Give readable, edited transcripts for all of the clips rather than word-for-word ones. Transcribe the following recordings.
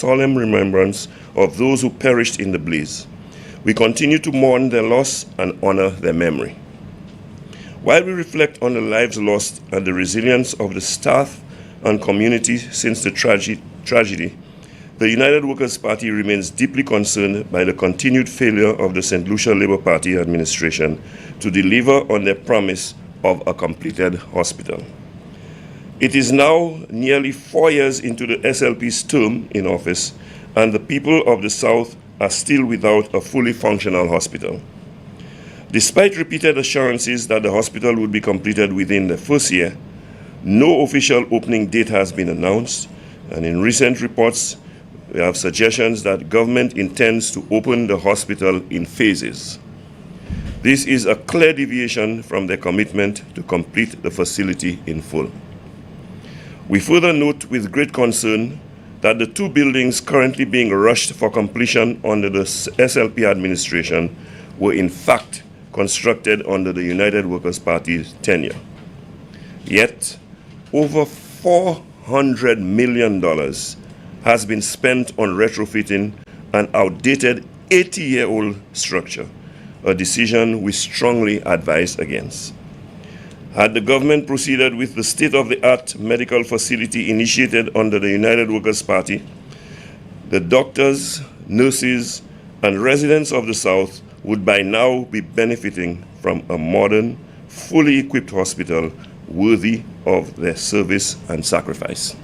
solemn remembrance of those who perished in the blaze. We continue to mourn their loss and honor their memory. While we reflect on the lives lost and the resilience of the staff and community since the tragedy, the United Workers' Party remains deeply concerned by the continued failure of the St. Lucia Labour Party administration to deliver on their promise of a completed hospital. It is now nearly 4 years into the SLP's term in office, and the people of the South are still without a fully functional hospital. Despite repeated assurances that the hospital would be completed within the first year, no official opening date has been announced, and in recent reports, we have suggestions that government intends to open the hospital in phases. This is a clear deviation from their commitment to complete the facility in full. We further note with great concern that the two buildings currently being rushed for completion under the SLP administration were in fact constructed under the United Workers' Party's tenure. Yet, over $400 million has been spent on retrofitting an outdated 80-year-old structure, a decision we strongly advise against. Had the government proceeded with the state-of-the-art medical facility initiated under the United Workers' Party, the doctors, nurses, and residents of the South would by now be benefiting from a modern, fully equipped hospital worthy of their service and sacrifice.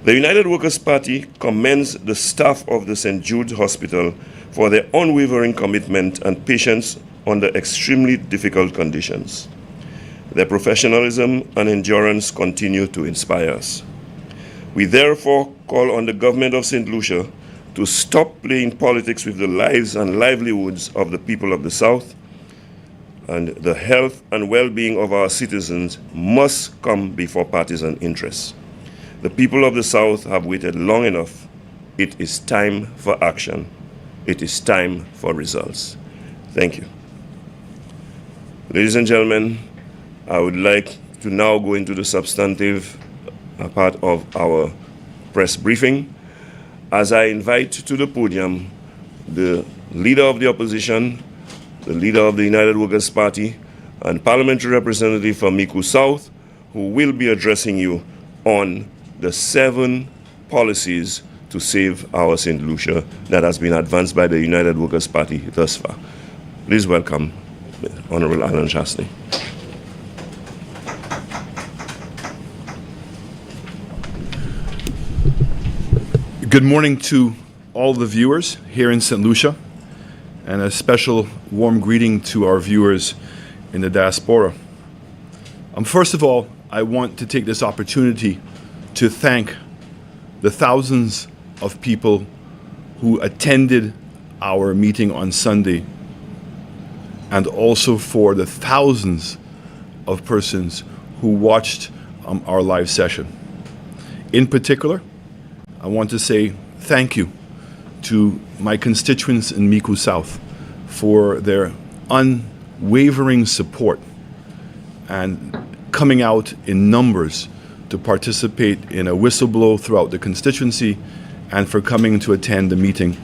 The United Workers' Party commends the staff of the St. Jude Hospital for their unwavering commitment and patience under extremely difficult conditions. Their professionalism and endurance continue to inspire us. We therefore call on the government of St. Lucia to stop playing politics with the lives and livelihoods of the people of the South, and the health and well-being of our citizens must come before partisan interests. The people of the South have waited long enough. It is time for action. It is time for results. Thank you. Ladies and gentlemen, I would like to now go into the substantive part of our press briefing as I invite to the podium the Leader of the Opposition, the Leader of the United Workers' Party, and Parliamentary Representative for Micoud South, who will be addressing you on the 7 policies to save our St. Lucia that has been advanced by the United Workers' Party thus far. Please welcome Honorable Alan Chastanet. Good morning to all the viewers here in St. Lucia, and a special warm greeting to our viewers in the diaspora. First of all, I want to take this opportunity to thank the thousands of people who attended our meeting on Sunday, and also for the thousands of persons who watched our live session. In particular, I want to say thank you to my constituents in Micoud South for their unwavering support and coming out in numbers to participate in a whistleblow throughout the constituency, and for coming to attend the meeting.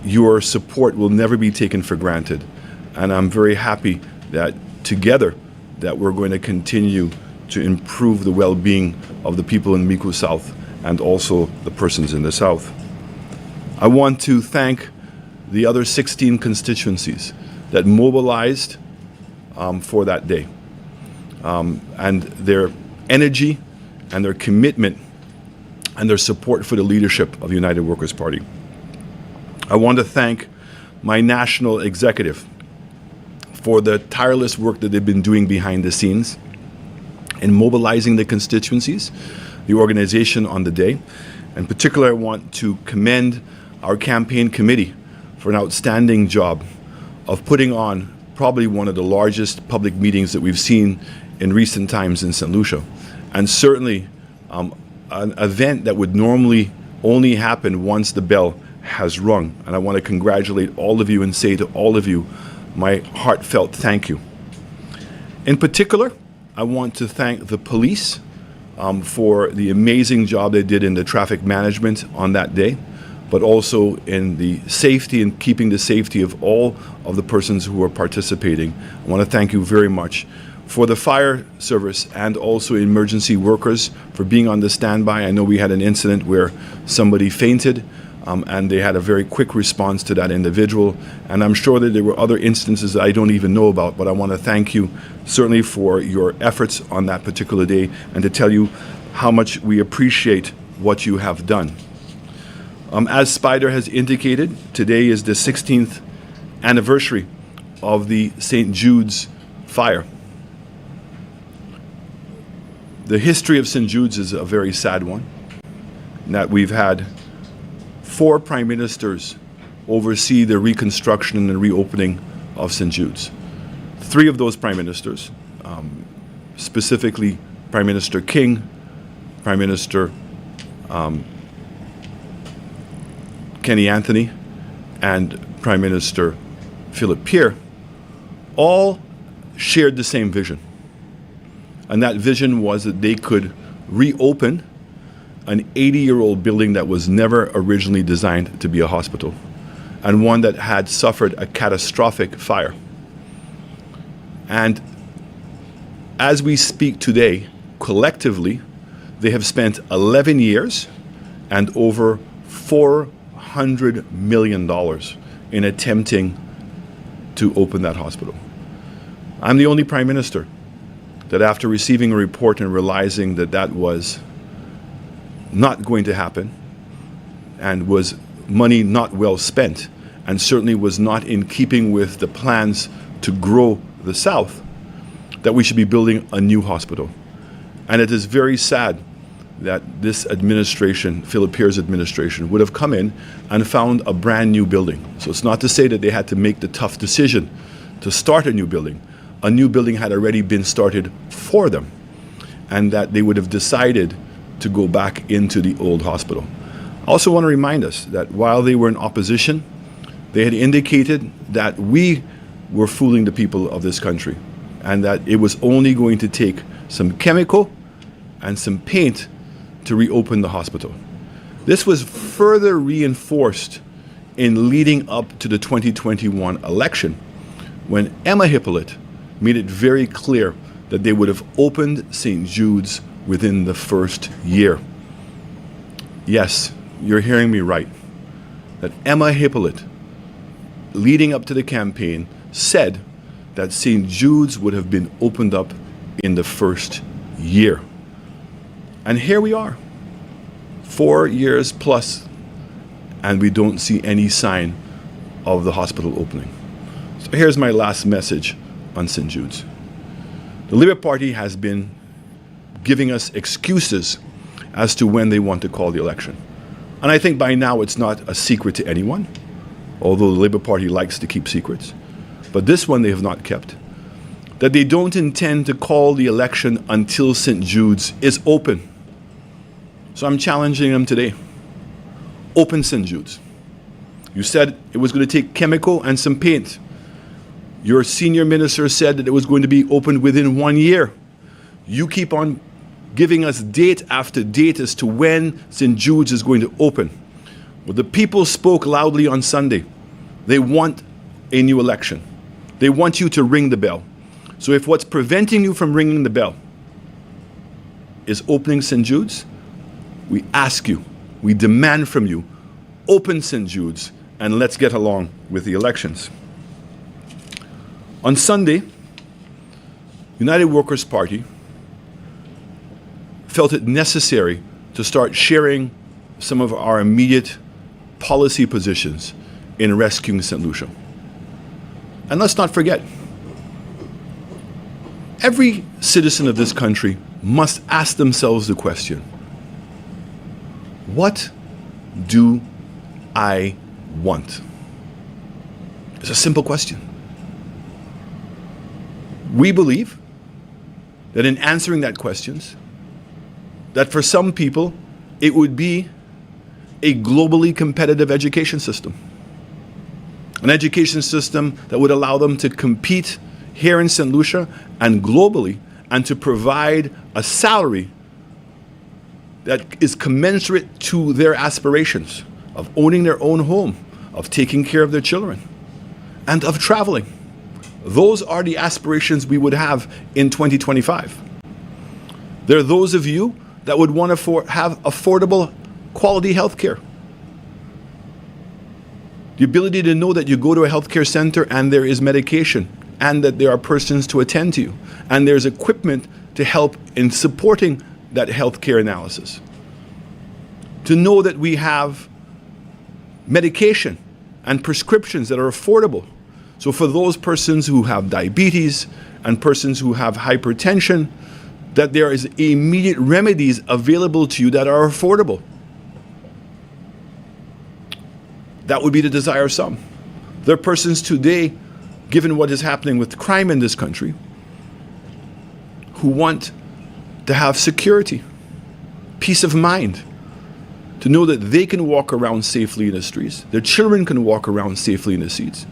Your support will never be taken for granted, and I'm very happy that together that we're going to continue to improve the well-being of the people in Micoud South and also the persons in the South. I want to thank the other 16 constituencies that mobilized for that day, and their energy and their commitment and their support for the leadership of the United Workers' Party. I want to thank my national executive for the tireless work that they've been doing behind the scenes in mobilizing the constituencies, the organization on the day. In particular, I want to commend our campaign committee for an outstanding job of putting on probably one of the largest public meetings that we've seen in recent times in St. Lucia, and certainly an event that would normally only happen once the bell has rung. And I want to congratulate all of you and say to all of you my heartfelt thank you. In particular, I want to thank the police for the amazing job they did in the traffic management on that day, but also in the safety and keeping the safety of all of the persons who are participating. I want to thank you very much. For the fire service and also emergency workers for being on the standby. I know we had an incident where somebody fainted, and they had a very quick response to that individual. And I'm sure that there were other instances that I don't even know about, but I want to thank you certainly for your efforts on that particular day and to tell you how much we appreciate what you have done. As Spider has indicated, today is the 16th anniversary of the St. Jude's fire. The history of St. Jude's is a very sad one, in that we've had 4 prime ministers oversee the reconstruction and the reopening of St. Jude's. 3 of those prime ministers, specifically Prime Minister King, Prime Minister Kenny Anthony, and Prime Minister Philip Pierre, all shared the same vision. And that vision was that they could reopen an 80-year-old building that was never originally designed to be a hospital, and one that had suffered a catastrophic fire. And as we speak today, collectively, they have spent 11 years and over $400 million in attempting to open that hospital. I'm the only prime minister that after receiving a report and realizing that that was not going to happen and was money not well spent and certainly was not in keeping with the plans to grow the South, that we should be building a new hospital. And it is very sad that this administration, Philip Pierre's administration, would have come in and found a brand new building. So it's not to say that they had to make the tough decision to start a new building. A new building had already been started for them, and that they would have decided to go back into the old hospital. I also want to remind us that while they were in opposition, they had indicated that we were fooling the people of this country, and that it was only going to take some chemical and some paint to reopen the hospital. This was further reinforced in leading up to the 2021 election, when Emma Hippolyte made it very clear that they would have opened St. Jude's within the first year. Yes, you're hearing me right. That Emma Hippolyte, leading up to the campaign, said that St. Jude's would have been opened up in the first year. And here we are, 4 years plus, and we don't see any sign of the hospital opening. So here's my last message on St. Jude's. The Labour Party has been giving us excuses as to when they want to call the election. And I think by now it's not a secret to anyone, although the Labour Party likes to keep secrets. But this one they have not kept. That they don't intend to call the election until St. Jude's is open. So I'm challenging them today. Open St. Jude's. You said it was going to take chemical and some paint. Your senior minister said that it was going to be opened within 1 year. You keep on giving us date after date as to when St. Jude's is going to open. Well, the people spoke loudly on Sunday. They want a new election. They want you to ring the bell. So if what's preventing you from ringing the bell is opening St. Jude's, we ask you, we demand from you, open St. Jude's and let's get along with the elections. On Sunday, United Workers' Party felt it necessary to start sharing some of our immediate policy positions in rescuing St. Lucia. And let's not forget, every citizen of this country must ask themselves the question, what do I want? It's a simple question. We believe that in answering that question, that for some people, it would be a globally competitive education system. An education system that would allow them to compete here in St. Lucia and globally, and to provide a salary that is commensurate to their aspirations of owning their own home, of taking care of their children, and of traveling. Those are the aspirations we would have in 2025. There are those of you that would want to have affordable, quality health care. The ability to know that you go to a healthcare center and there is medication, and that there are persons to attend to you, and there's equipment to help in supporting that healthcare analysis. To know that we have medication and prescriptions that are affordable. So for those persons who have diabetes and persons who have hypertension, that there is immediate remedies available to you that are affordable. That would be the desire of some. There are persons today, given what is happening with crime in this country, who want to have security, peace of mind, to know that they can walk around safely in the streets, their children can walk around safely in the seats,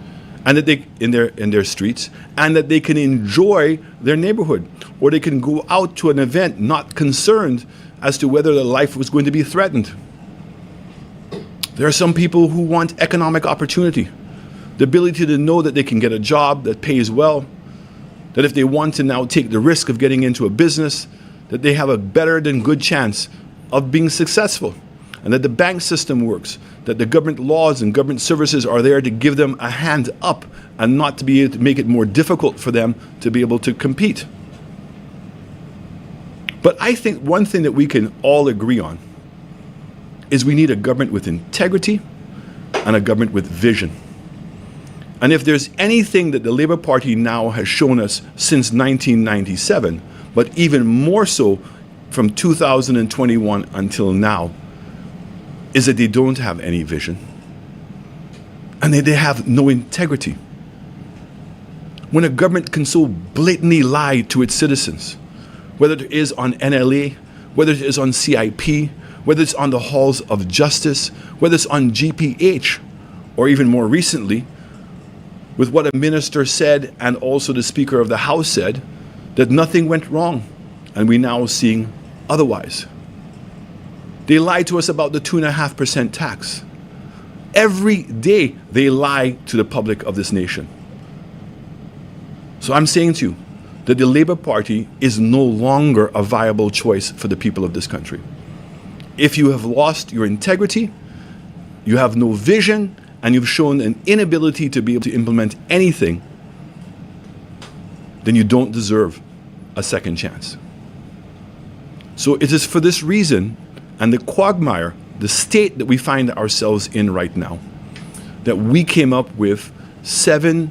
and that they in their streets, and that they can enjoy their neighborhood, or they can go out to an event not concerned as to whether their life was going to be threatened. There are some people who want economic opportunity, the ability to know that they can get a job that pays well, that if they want to now take the risk of getting into a business, that they have a better than good chance of being successful, and that the bank system works, that the government laws and government services are there to give them a hand up and not to be able to make it more difficult for them to be able to compete. But I think one thing that we can all agree on is we need a government with integrity and a government with vision. And if there's anything that the Labour Party now has shown us since 1997, but even more so from 2021 until now, is that they don't have any vision and they have no integrity. When a government can so blatantly lie to its citizens, whether it is on NLA, whether it is on CIP, whether it's on the halls of justice, whether it's on GPH, or even more recently, with what a minister said and also the Speaker of the House said, that nothing went wrong, and we're now seeing otherwise. They lied to us about the 2.5% tax. Every day they lie to the public of this nation. So I'm saying to you that the Labour Party is no longer a viable choice for the people of this country. If you have lost your integrity, you have no vision, and you've shown an inability to be able to implement anything, then you don't deserve a second chance. So it is for this reason, and the quagmire, the state that we find ourselves in right now, that we came up with 7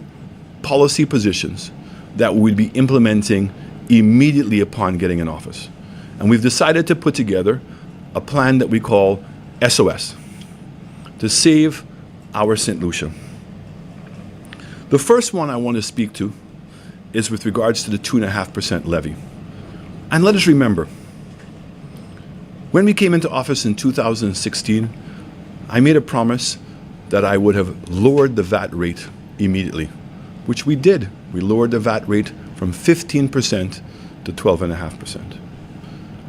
policy positions that we'd be implementing immediately upon getting in office. And we've decided to put together a plan that we call SOS, to save our St. Lucia. The first one I want to speak to is with regards to the 2.5% levy. And let us remember, when we came into office in 2016, I made a promise that I would have lowered the VAT rate immediately, which we did. We lowered the VAT rate from 15% to 12.5%.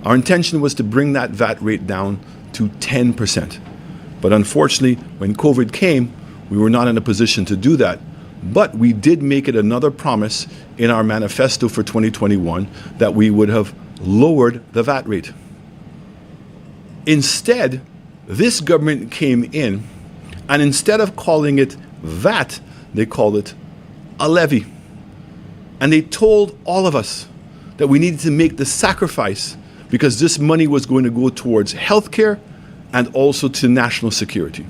Our intention was to bring that VAT rate down to 10%. But unfortunately, when COVID came, we were not in a position to do that. But we did make it another promise in our manifesto for 2021 that we would have lowered the VAT rate. Instead, this government came in, and instead of calling it VAT, they called it a levy. And they told all of us that we needed to make the sacrifice because this money was going to go towards healthcare and also to national security.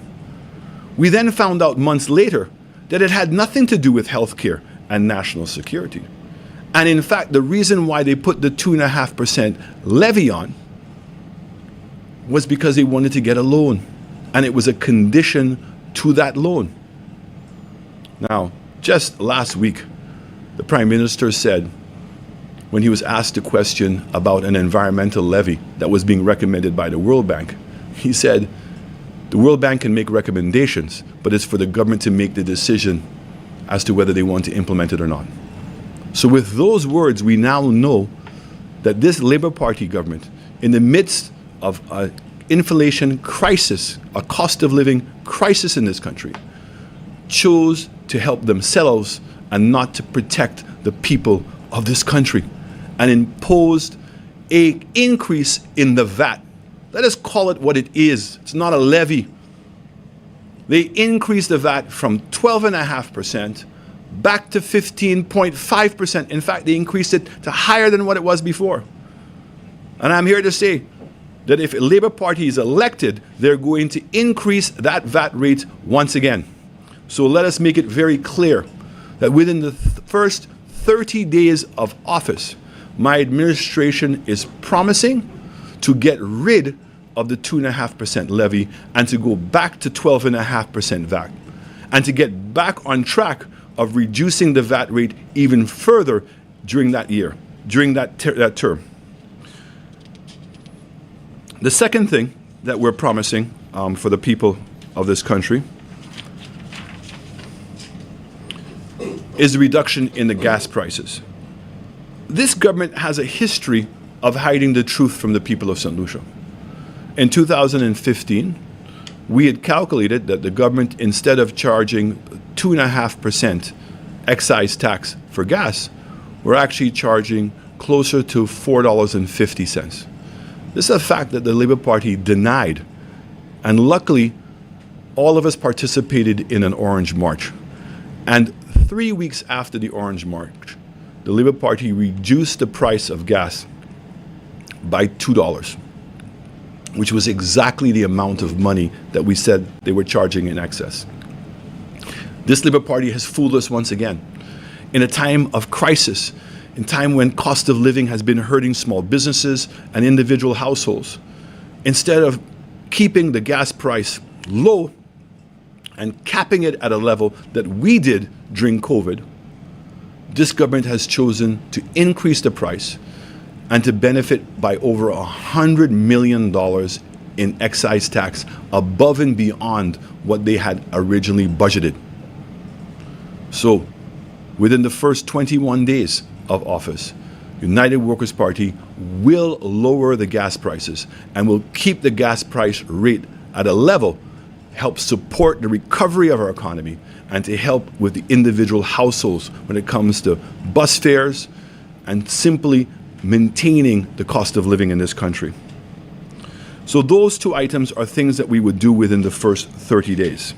We then found out months later that it had nothing to do with healthcare and national security. And in fact, the reason why they put the 2.5% levy on was because they wanted to get a loan, and it was a condition to that loan. Now, just last week, the Prime Minister said, when he was asked a question about an environmental levy that was being recommended by the World Bank, he said, the World Bank can make recommendations, but it's for the government to make the decision as to whether they want to implement it or not. So with those words, we now know that this Labour Party government, in the midst of an inflation crisis, a cost of living crisis in this country, chose to help themselves and not to protect the people of this country, and imposed an increase in the VAT. Let us call it what it is. It's not a levy. They increased the VAT from 12.5% back to 15.5%. In fact, they increased it to higher than what it was before. And I'm here to say that if a Labour Party is elected, they're going to increase that VAT rate once again. So let us make it very clear that within the first 30 days of office, my administration is promising to get rid of the 2.5% levy and to go back to 12.5% VAT, and to get back on track of reducing the VAT rate even further during that year, during that term. The second thing that we're promising for the people of this country is the reduction in the gas prices. This government has a history of hiding the truth from the people of St. Lucia. In 2015, we had calculated that the government, instead of charging 2.5% excise tax for gas, were actually charging closer to $4.50. This is a fact that the Labour Party denied. And luckily, all of us participated in an Orange March. And 3 weeks after the Orange March, the Labour Party reduced the price of gas by $2, which was exactly the amount of money that we said they were charging in excess. This Labour Party has fooled us once again. In a time of crisis, in time when cost of living has been hurting small businesses and individual households, instead of keeping the gas price low and capping it at a level that we did during COVID, this government has chosen to increase the price and to benefit by over $100 million in excise tax above and beyond what they had originally budgeted. So, within the first 21 days of office, United Workers' Party will lower the gas prices and will keep the gas price rate at a level, help support the recovery of our economy, and to help with the individual households when it comes to bus fares and simply maintaining the cost of living in this country. So those two items are things that we would do within the first 30 days.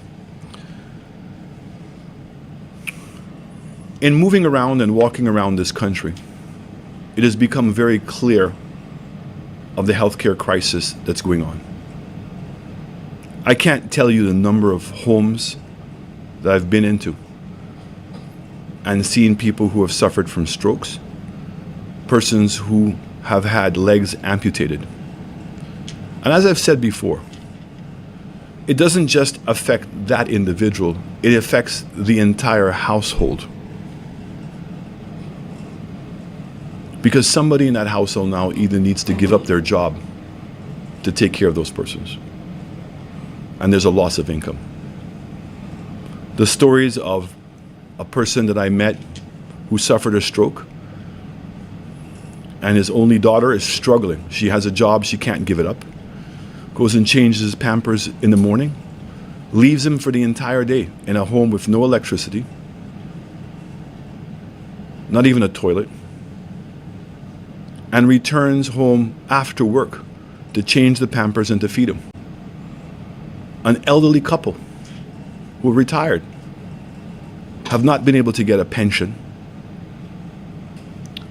In moving around and walking around this country, it has become very clear of the healthcare crisis that's going on. I can't tell you the number of homes that I've been into and seen people who have suffered from strokes, persons who have had legs amputated. And as I've said before, it doesn't just affect that individual, it affects the entire household. Because somebody in that household now either needs to give up their job to take care of those persons. And there's a loss of income. The stories of a person that I met who suffered a stroke, and his only daughter is struggling. She has a job, she can't give it up. Goes and changes his Pampers in the morning, leaves him for the entire day in a home with no electricity, not even a toilet, and returns home after work to change the Pampers and to feed him. An elderly couple who are retired, have not been able to get a pension,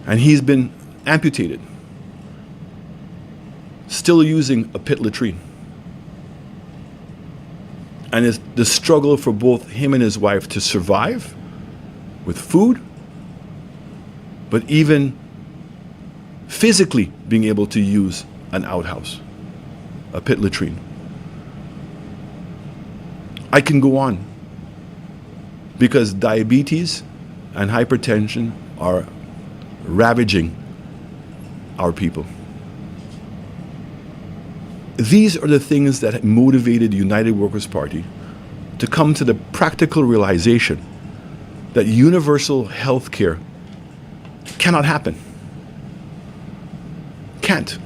and he's been amputated, still using a pit latrine. And it's the struggle for both him and his wife to survive with food, but even physically being able to use an outhouse, a pit latrine. I can go on, because diabetes and hypertension are ravaging our people. These are the things that motivated United Workers' Party to come to the practical realization that universal health care cannot happen. Can't.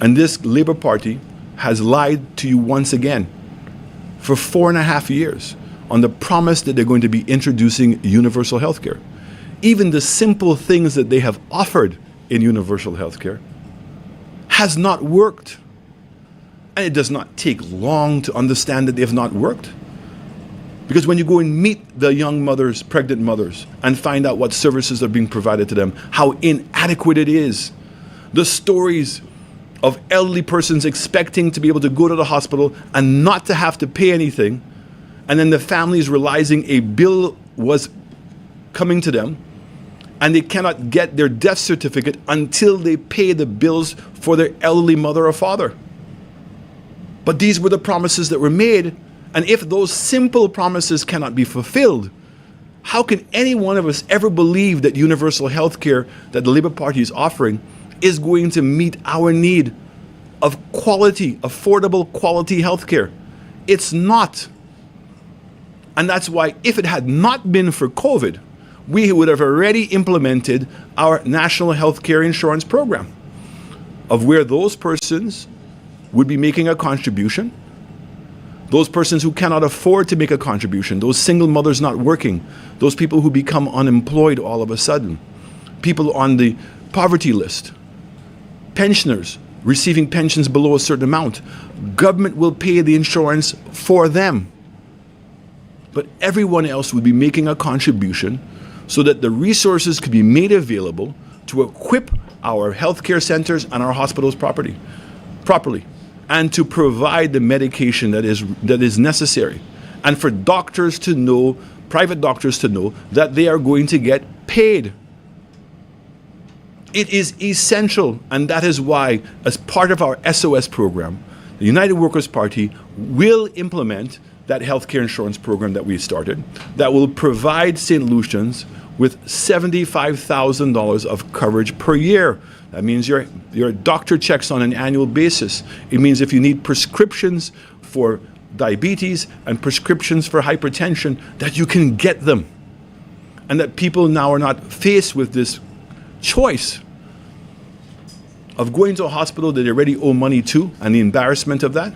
And this Labour Party has lied to you once again for 4.5 years on the promise that they're going to be introducing universal health care. Even the simple things that they have offered in universal health care has not worked. And it does not take long to understand that they have not worked. Because when you go and meet the young mothers, pregnant mothers, and find out what services are being provided to them, how inadequate it is, the stories of elderly persons expecting to be able to go to the hospital and not to have to pay anything, and then the families realizing a bill was coming to them, and they cannot get their death certificate until they pay the bills for their elderly mother or father. But these were the promises that were made, and if those simple promises cannot be fulfilled, how can any one of us ever believe that universal health care that the Labour Party is offering is going to meet our need of quality, affordable quality health care? It's not. And that's why if it had not been for COVID, we would have already implemented our national health care insurance program, of where those persons would be making a contribution. Those persons who cannot afford to make a contribution, those single mothers not working, those people who become unemployed all of a sudden, people on the poverty list, pensioners receiving pensions below a certain amount, government will pay the insurance for them. But everyone else would be making a contribution so that the resources could be made available to equip our healthcare centers and our hospitals properly, and to provide the medication that is necessary, and for doctors to know, private doctors to know, that they are going to get paid. It is essential, and that is why, as part of our SOS program, the United Workers' Party will implement that healthcare insurance program that we started, that will provide St. Lucians with $75,000 of coverage per year. That means your doctor checks on an annual basis. It means if you need prescriptions for diabetes and prescriptions for hypertension, that you can get them. And that people now are not faced with this choice of going to a hospital that they already owe money to, and the embarrassment of that,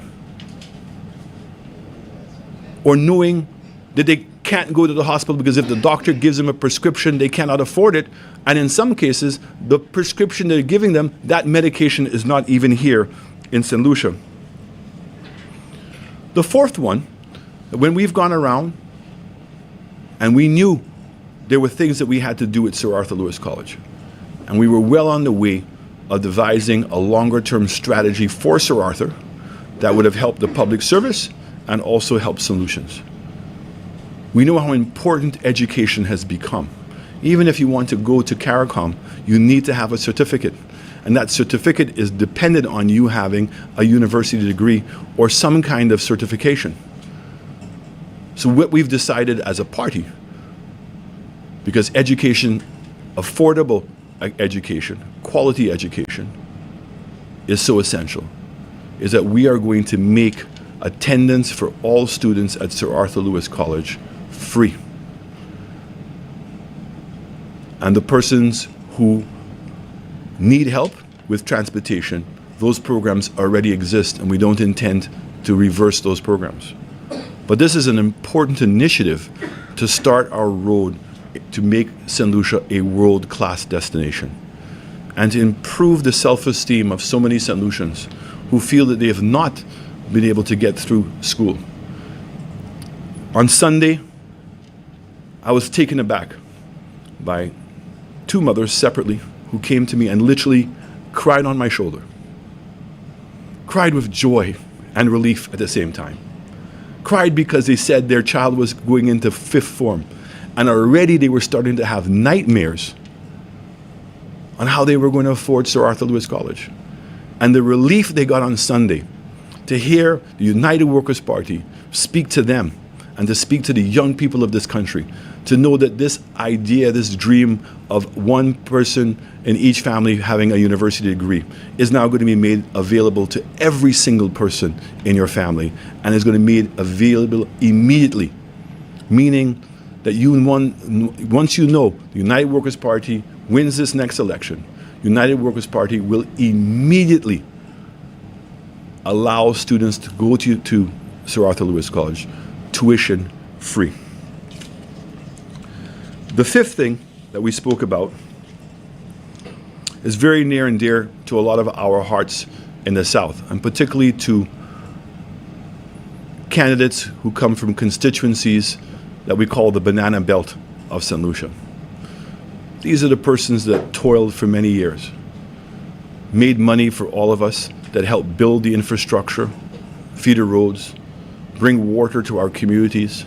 or knowing that they can't go to the hospital because if the doctor gives them a prescription, they cannot afford it. And in some cases, the prescription they're giving them, that medication is not even here in St. Lucia. The fourth one, when we've gone around and we knew there were things that we had to do at Sir Arthur Lewis College, and we were well on the way of devising a longer-term strategy for Sir Arthur that would have helped the public service and also helped St. Lucians. We know how important education has become. Even if you want to go to CARICOM, you need to have a certificate. And that certificate is dependent on you having a university degree or some kind of certification. So what we've decided as a party, because education, affordable education, quality education, is so essential, is that we are going to make attendance for all students at Sir Arthur Lewis College free. And the persons who need help with transportation, those programs already exist, and we don't intend to reverse those programs. But this is an important initiative to start our road to make St. Lucia a world-class destination, and to improve the self-esteem of so many St. Lucians who feel that they have not been able to get through school. On Sunday, I was taken aback by two mothers separately who came to me and literally cried on my shoulder. Cried with joy and relief at the same time. Cried because they said their child was going into 5th form, and already they were starting to have nightmares on how they were going to afford Sir Arthur Lewis College. And the relief they got on Sunday to hear the United Workers' Party speak to them and to speak to the young people of this country, to know that this idea, this dream of one person in each family having a university degree is now going to be made available to every single person in your family, and is going to be made available immediately. Meaning that once you know the United Workers' Party wins this next election, United Workers' Party will immediately allow students to go to Sir Arthur Lewis College tuition free. The fifth thing that we spoke about is very near and dear to a lot of our hearts in the South, and particularly to candidates who come from constituencies that we call the banana belt of St. Lucia. These are the persons that toiled for many years, made money for all of us, that helped build the infrastructure, feeder roads, bring water to our communities,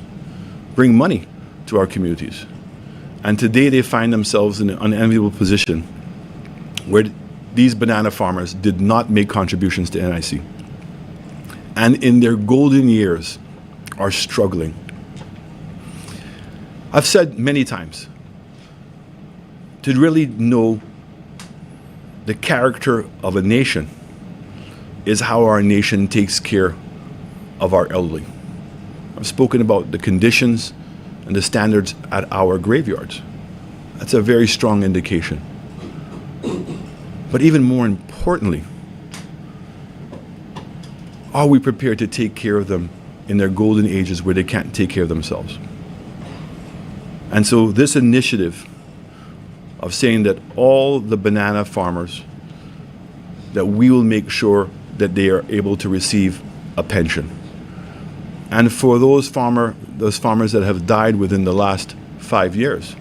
bring money to our communities. And today they find themselves in an unenviable position where these banana farmers did not make contributions to NIC, and in their golden years are struggling. I've said many times, to really know the character of a nation is how our nation takes care of our elderly. I've spoken about the conditions and the standards at our graveyards. That's a very strong indication. But even more importantly, are we prepared to take care of them in their golden ages where they can't take care of themselves? And so this initiative of saying that all the banana farmers, that we will make sure that they are able to receive a pension. And for those farmers that have died within the last 5 years,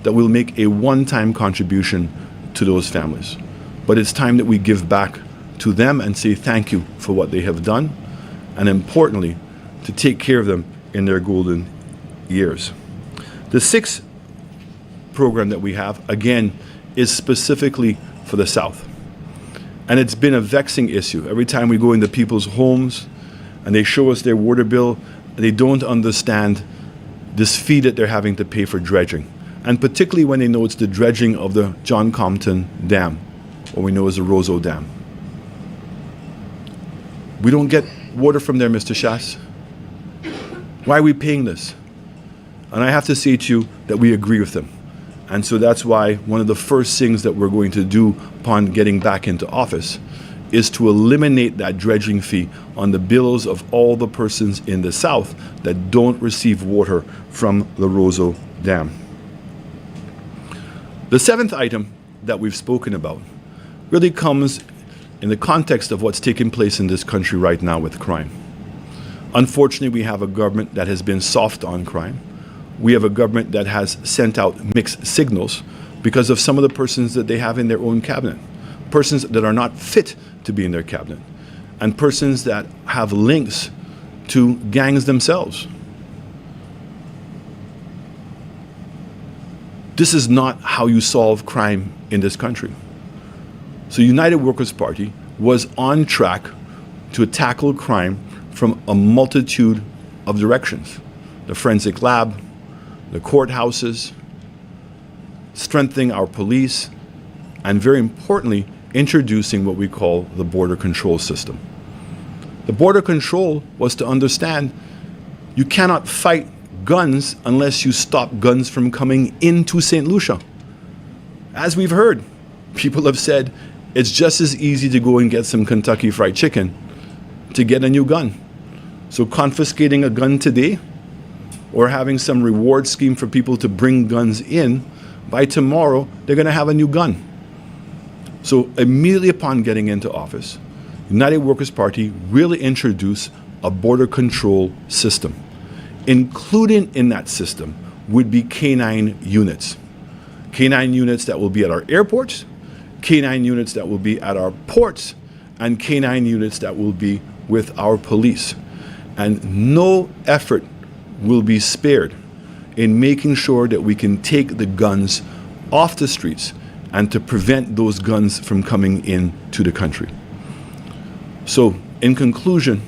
that we'll make a one-time contribution to those families. But it's time that we give back to them and say thank you for what they have done, and importantly, to take care of them in their golden years. The sixth program that we have, again, is specifically for the South. And it's been a vexing issue. Every time we go into people's homes and they show us their water bill, they don't understand this fee that they're having to pay for dredging. And particularly when they know it's the dredging of the John Compton Dam, or we know as the Roseau Dam. We don't get water from there, Mr. Shas. Why are we paying this? And I have to say to you that we agree with them. And so that's why one of the first things that we're going to do upon getting back into office is to eliminate that dredging fee on the bills of all the persons in the South that don't receive water from the Roseau Dam. The seventh item that we've spoken about really comes in the context of what's taking place in this country right now with crime. Unfortunately, we have a government that has been soft on crime. We have a government that has sent out mixed signals because of some of the persons that they have in their own cabinet, persons that are not fit to be in their cabinet, and persons that have links to gangs themselves. This is not how you solve crime in this country. So United Workers' Party was on track to tackle crime from a multitude of directions. The forensic lab, the courthouses, strengthening our police, and very importantly, introducing what we call the border control system. The border control was to understand you cannot fight guns unless you stop guns from coming into St. Lucia. As we've heard, people have said it's just as easy to go and get some Kentucky Fried Chicken to get a new gun. So confiscating a gun today, or having some reward scheme for people to bring guns in, by tomorrow they're going to have a new gun. So immediately upon getting into office, United Workers' Party really introduced a border control system. Included in that system would be canine units. Canine units that will be at our airports, canine units that will be at our ports, and canine units that will be with our police. And no effort will be spared in making sure that we can take the guns off the streets and to prevent those guns from coming into the country. So, in conclusion,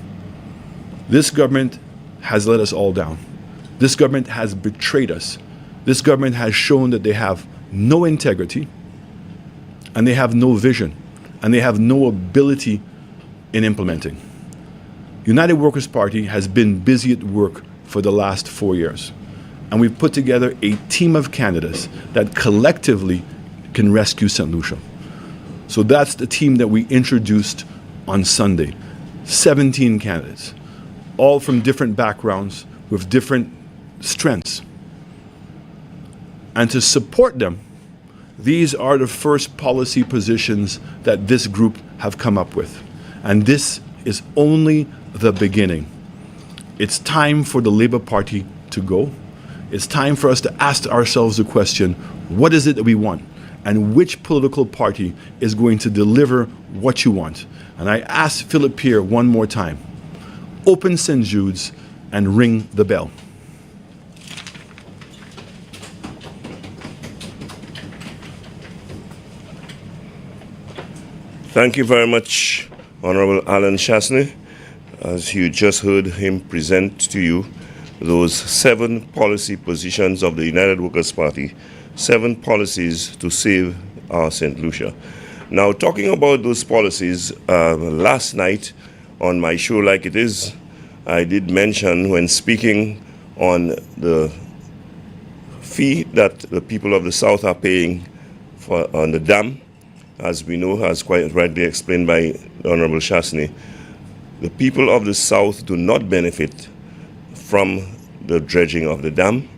this government has let us all down. This government has betrayed us. This government has shown that they have no integrity, and they have no vision, and they have no ability in implementing. United Workers' Party has been busy at work for the last 4 years. And we've put together a team of candidates that collectively can rescue St. Lucia. So that's the team that we introduced on Sunday. 17 candidates, all from different backgrounds with different strengths. And to support them, these are the first policy positions that this group have come up with. And this is only the beginning. It's time for the Labour Party to go. It's time for us to ask ourselves the question, what is it that we want? And which political party is going to deliver what you want? And I ask Philip Pierre one more time, open St. Jude's and ring the bell. Thank you very much, Honorable Alan Chastanet. As you just heard him present to you those 7 policy positions of the United Workers' Party, 7 policies to save our St. Lucia. Now, talking about those policies, last night on my show Like It Is, I did mention when speaking on the fee that the people of the South are paying on the dam, as we know, as quite rightly explained by the Honorable Chastanet, the people of the South do not benefit from the dredging of the dam.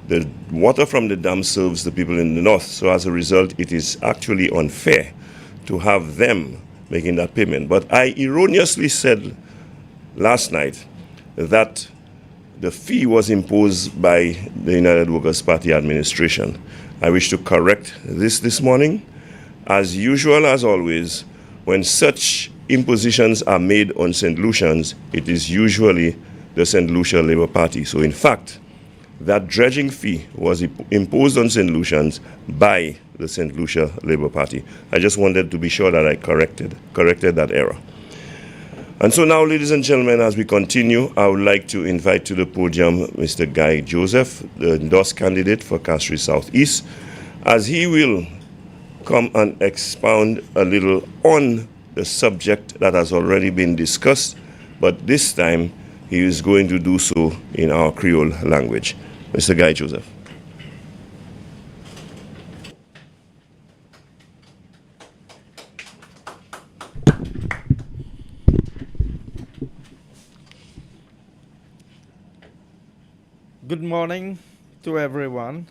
The water from the dam serves the people in the North, so as a result, it is actually unfair to have them making that payment. But I erroneously said last night that the fee was imposed by the United Workers' Party administration. I wish to correct this morning. As usual, as always, when such impositions are made on St. Lucians, it is usually the St. Lucia Labour Party. So in fact, that dredging fee was imposed on St. Lucians by the St. Lucia Labour Party. I just wanted to be sure that I corrected that error. And so now, ladies and gentlemen, as we continue, I would like to invite to the podium Mr. Guy Joseph, the endorsed candidate for Castries South East, as he will come and expound a little on the subject that has already been discussed, but this time he is going to do so in our Creole language. Mr. Guy Joseph. Good morning to everyone,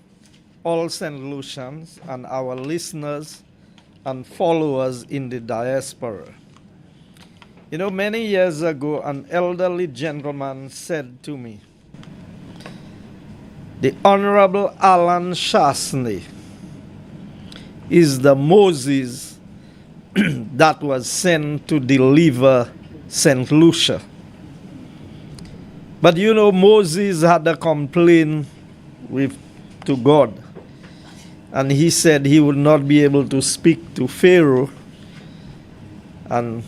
all St. Lucians and our listeners and followers in the diaspora. You know, many years ago, an elderly gentleman said to me, the Honorable Alan Chastanet is the Moses that was sent to deliver St. Lucia. But you know, Moses had a complaint to God. And he said he would not be able to speak to Pharaoh. And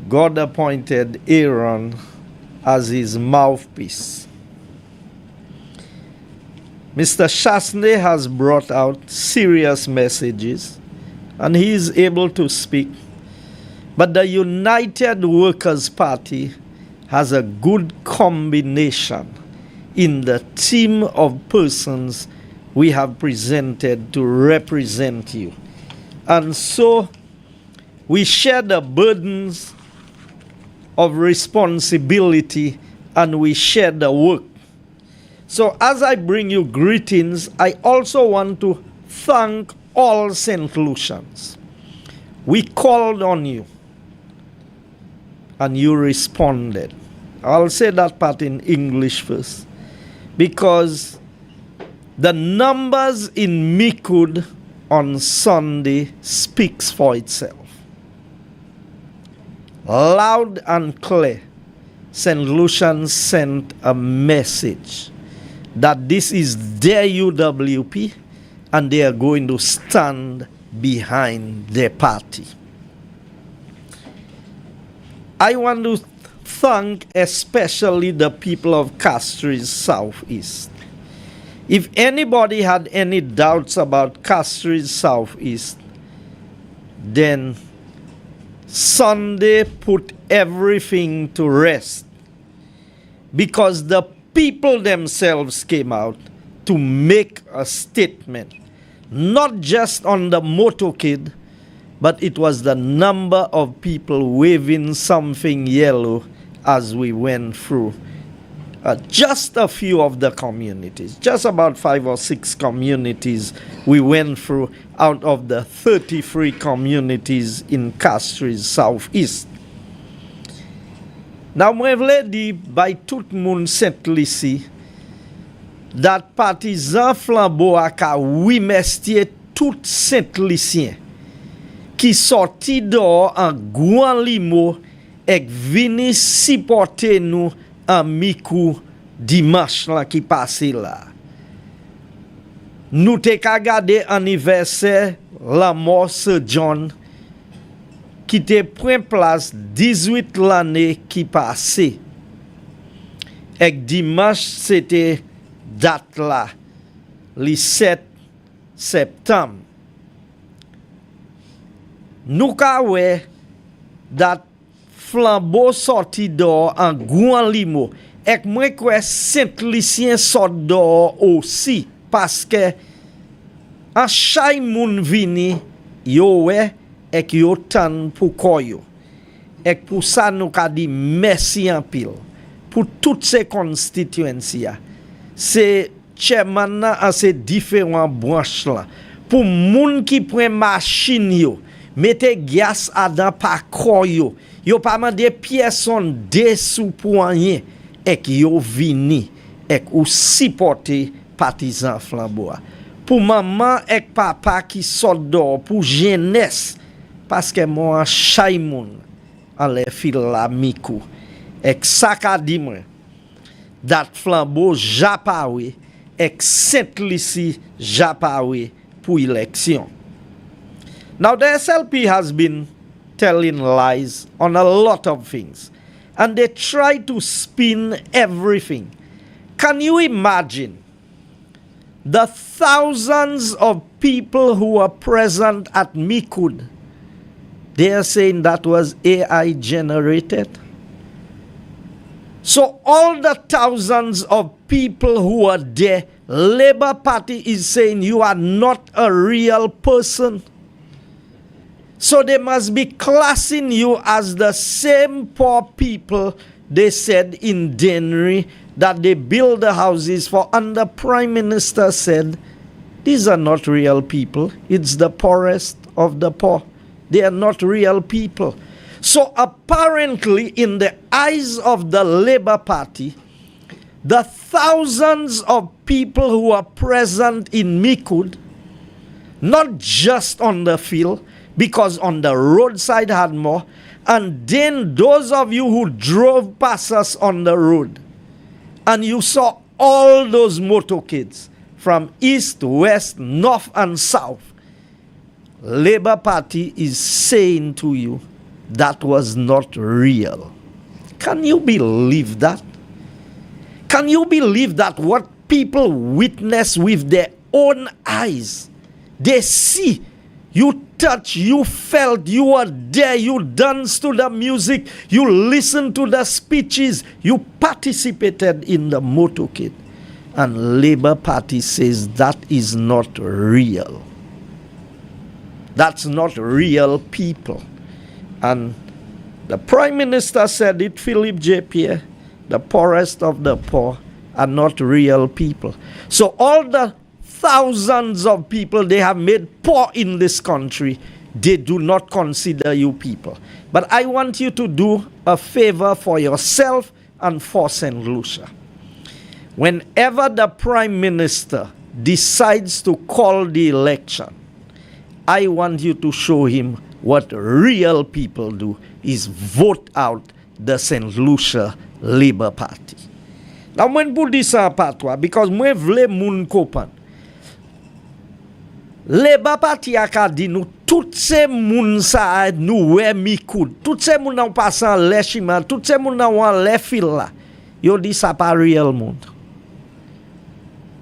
God appointed Aaron as his mouthpiece. Mr. Chastanet has brought out serious messages, and he is able to speak. But the United Workers' Party has a good combination in the team of persons we have presented to represent you. And so we share the burdens of responsibility and we share the work. So as I bring you greetings, I also want to thank all St. Lucians. We called on you and you responded. I'll say that part in English first, because the numbers in Mikud on Sunday speaks for itself. Loud and clear, St. Lucian sent a message that this is their UWP and they are going to stand behind their party. I want to thank especially the people of Castries Southeast. If anybody had any doubts about Castries Southeast, then Sunday put everything to rest, because the people themselves came out to make a statement, not just on the motorcade, but it was the number of people waving something yellow as we went through just a few of the communities, just about 5 or 6 communities we went through out of the 33 communities in Castries Southeast. Now, mwen vle di by tout moun Saint-Lucie that partisan flambeau a ka wimestye tout Saint-Lucien qui sorti dehors en Gouan Limo ek vini supporter nous en Mikou dimanche la qui passe là. Nous te ka gade anniversaire la mort Sir John qui te prend place 18 l'année qui passait. Et dimanche c'était date là, le 7 septembre. Nous ka we dat flambeau sorti dehors en Gouan Limo. Et moi kwe Saint-Lucien sort dehors aussi parce que en chay moun vini yo we ek yo tan pou koyo. Et pour ça nous ka di merci en pile pour toutes ces constituencies. C'est chairman à ces différents branches là. Pour moun qui prend machine yo, mettez gaz à dans pa koyo. Yo pa mande pièson dessous pour rien et yo vini et ou supporter partisan flambeau. Pour maman et papa qui sort dehors pour jeunesse parce que moi chay moun en les fil la mikou. Et ça ka di moi dat flambeau japawe et Saint-Lucie japawe pour élection. Now the SLP has been telling lies on a lot of things and they try to spin everything. Can you imagine the thousands of people who were present at Mikud? They are saying that was AI generated. So all the thousands of people who are there, Labour Party is saying you are not a real person. So they must be classing you as the same poor people they said in Dennery that they build the houses for. And the Prime Minister said, these are not real people. It's the poorest of the poor. They are not real people. So apparently in the eyes of the Labour Party, the thousands of people who are present in Mikud, not just on the field, because on the roadside had more, and then those of you who drove past us on the road, and you saw all those motorcades from east, west, north, and south, Labour Party is saying to you that was not real. Can you believe that? Can you believe that what people witness with their own eyes? They see, you touch, you felt, you were there, you danced to the music, you listened to the speeches, you participated in the motorcade. And Labour Party says that is not real. That's not real people. And the Prime Minister said it, Philip J. Pierre, the poorest of the poor are not real people. So all the thousands of people they have made poor in this country, they do not consider you people. But I want you to do a favor for yourself and for St. Lucia. Whenever the Prime Minister decides to call the election, I want you to show him what real people do is vote out the St. Lucia Labour Party. Now, when pou di sa patwa, because mwen vle moun kopan, Labour Party a ka di nou, tout se moun sa nou we Mikud, tout se moun nan pasan le Chima, tout se moun nan wan le fil la, yo di sa pa real moun.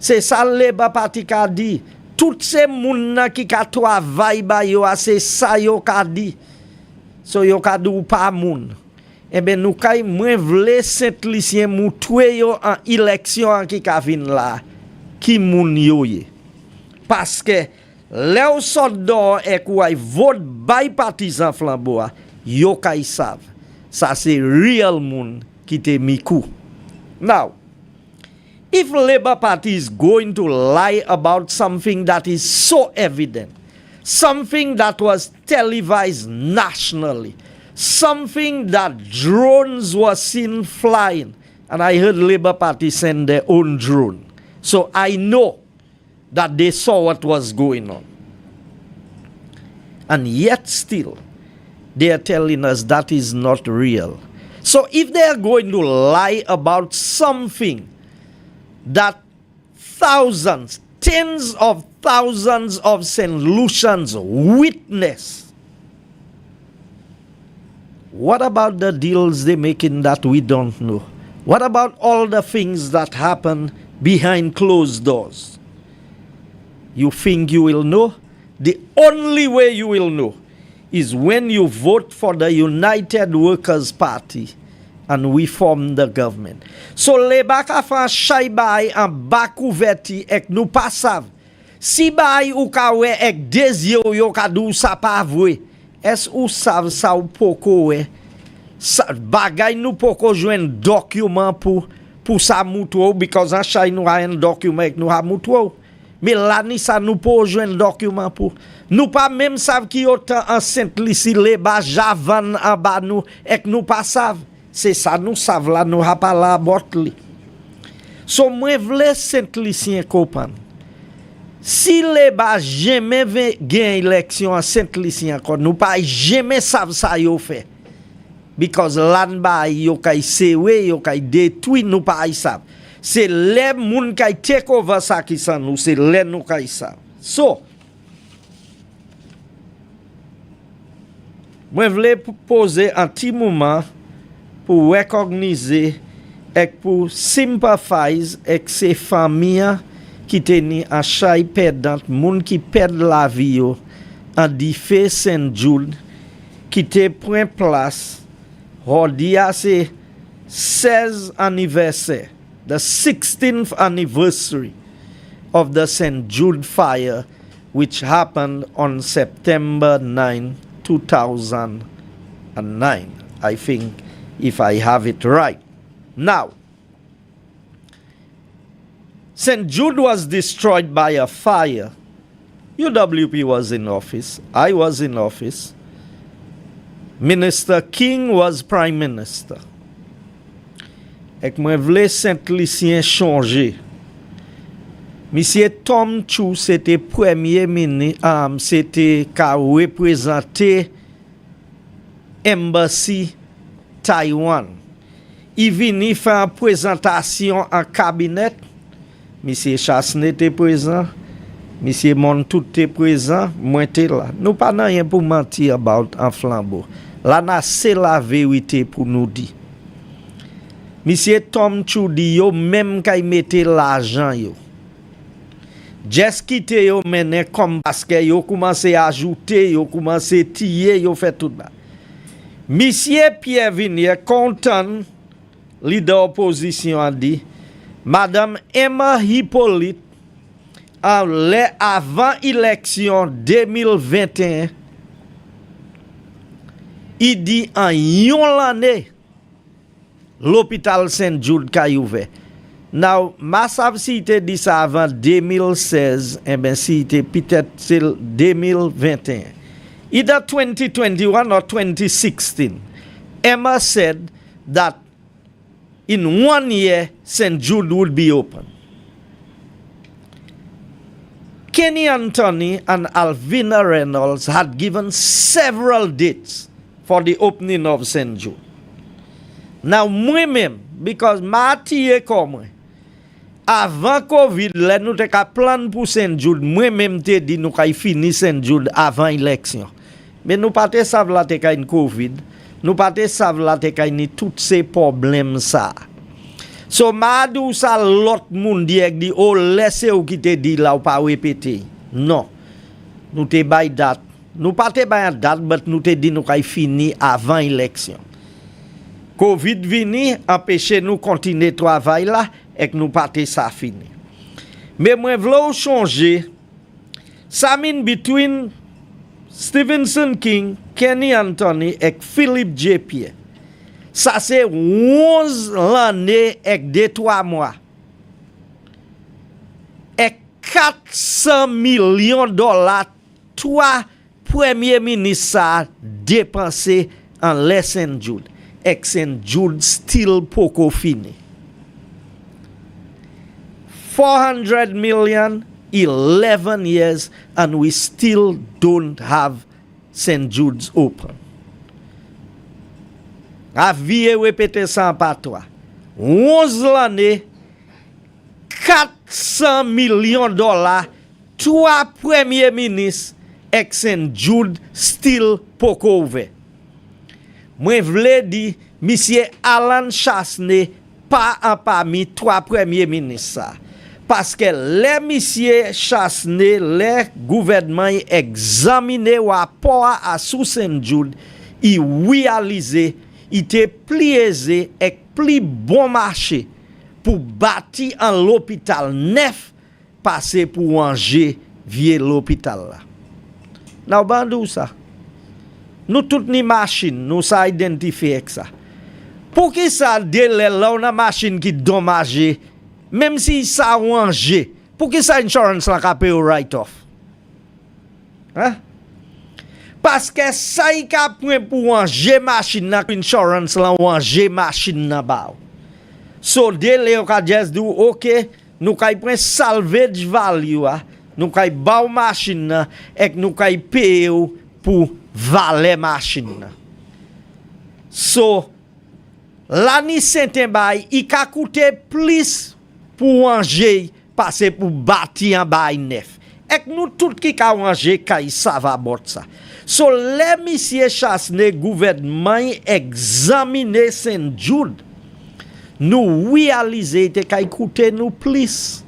Se sa Labour Party ka di, tout se moun nan ki ka travay ba yo a se sa yo ka di. So yo ka di ou pa moun. Ebe nou kay mwen vle Saint-Lucien mou twe yo an eleksyon an ki ka vin la, ki moun yo ye. Paske Le ou sort dehors et ou ay vote bay partisan flambeau, yo kay sav. Ça c'est real moun qui te mikou. Now, if Labour Party is going to lie about something that is so evident, something that was televised nationally, something that drones were seen flying, and I heard Labour Party send their own drone. So I know that they saw what was going on. And yet still, they are telling us that is not real. So if they are going to lie about something that thousands, tens of thousands of St. Lucians witness, what about the deals they making that we don't know? What about all the things that happen behind closed doors? You think you will know? The only way you will know is when you vote for the United Workers' Party and we form the government. So les baka fa chay bay en bak ouverti ek nou pa sav. Si bay ou ka we ek dezye yo ka dou sa pa vwe, es ou sav sa ou poko we? Bagay nou poko jwen document pour sa moutwo, because an chay nou a un document ek nou ha moutwo. Mais là ni sa nou po jwen document pour. Nou pa même sav ki yotan an Saint-Lucie le ba javan an ba nou ek nou pa sav. C'est ça nous sav la nou ha pa la bot li. So mwen vle Saint-Lucien kopan. Si le ba jamais gen élection en Saint-Lucien kon, nou pa jamais sav sa yo fait. Because lan ba yo kay sewe, yo kay detui, nou pa ay sav. C'est les moun kay take over sa ki san nou, c'est les nou kay sav. So, mwen vle poser un petit moment pour recogniser et pour sympathize avec ces familles qui teni en chay perdant, moun qui perd la vie yo, en dife Saint Jude, qui te prend place, Rodia c'est 16 anniversaire, the 16th anniversary of the St. Jude fire, which happened on September 9, 2009, I think, if I have it right. Now, St. Jude was destroyed by a fire. UWP was in office. I was in office. Minister King was prime minister. Ek mwen vle Saint-Lucien changer. Monsieur Tom Chou, c'était premier ministre, c'était ka représenter embassy Taiwan. Il vini faire une présentation en cabinet. Monsieur Chastanet était présent. Monsieur Montout était présent. Moi était là. Nous pas rien pour mentir about en flambeau. Là, c'est la vérité pour nous dire. Monsieur Tom Chou dit yo même kay mette l'argent yo. Just quitte yo mene comme parce que yo commencé à ajouter, yo commencé tirer, yo fait tout ça. Monsieur Pierre Vinier content leader opposition a dit Madame Emma Hippolyte avant élection 2021 il dit en yon l'année l'hôpital Saint-Jude kay ouvert. Now, ma sav si te dit ça avant 2016, eh ben si te peut-être c'est 2021. Either 2021 or 2016, Emma said that in 1 year, St. Jude would be open. Kenny Anthony and Alvina Reynolds had given several dates for the opening of St. Jude. Now, moi-même, because ma tiye comme avant Covid, là nous te ka plan pour St. Jude, moi-même te dit nous kay fini St. Jude avant élection. Mais nous pas te sav la te kay une Covid, nous pas te sav la te kay ni tous ces problèmes ça. So ma dou sa l'autre moun di oh laissez ou qui te dit là ou pas répéter. Non. Nous te bay date. Nous pas te bay date, but nous te dit nous kay fini avant élection. Covid vini empêcher nous continuer travail là et que nous pas ça fini. Mais moi v'lou changer Ça mean between Stevenson King, Kenny Anthony et Philippe J. Pierre. Ça c'est 11 l'année et 2-3 mois. Et 400 millions de dollars, 3 premiers ministres dépensés en les St. Jude. Et St. Jude still poco fini. 400 million, 11 years, and we still don't have St. Jude's open. Aviez répété ça en patois. 11 l'année, 400 millions de dollars, 3 premiers ministres, et St. Jude still poco ouvert. Moi vle di, monsieur Alan Chastanet pas en parmi 3 premiers ministres. Parce que les monsieur Chastanet, les gouvernements examiné rapport à sous St. Jude, ils réalisé, il était plié et plus bon marché pour bâtir un l'hôpital neuf, passer pour ranger vieux l'hôpital là. Now bandou ça. Nous toutes ni machine, nous ça identifier avec ça. Pour qui ça délai là on a machine qui dommagé, même si ça rangé, pour qui ça insurance la capé au write off? Hein? Parce que ça y a point pour ranger machine na insurance la ranger machine na ba. So délai on ka just do OK, nous kay prend salvage value a, nous kay ba machine et nous kay payer pour valer machine. So l'année Saint-Bay, il a coûté plus pour ranger passer pour bâtir un bail neuf. Et nous tout qui ka ranger kay ça va bot ça. So les monsieur Chastanet gouvernement examiner St. Jude. Nous réaliser te kay coûter nous plus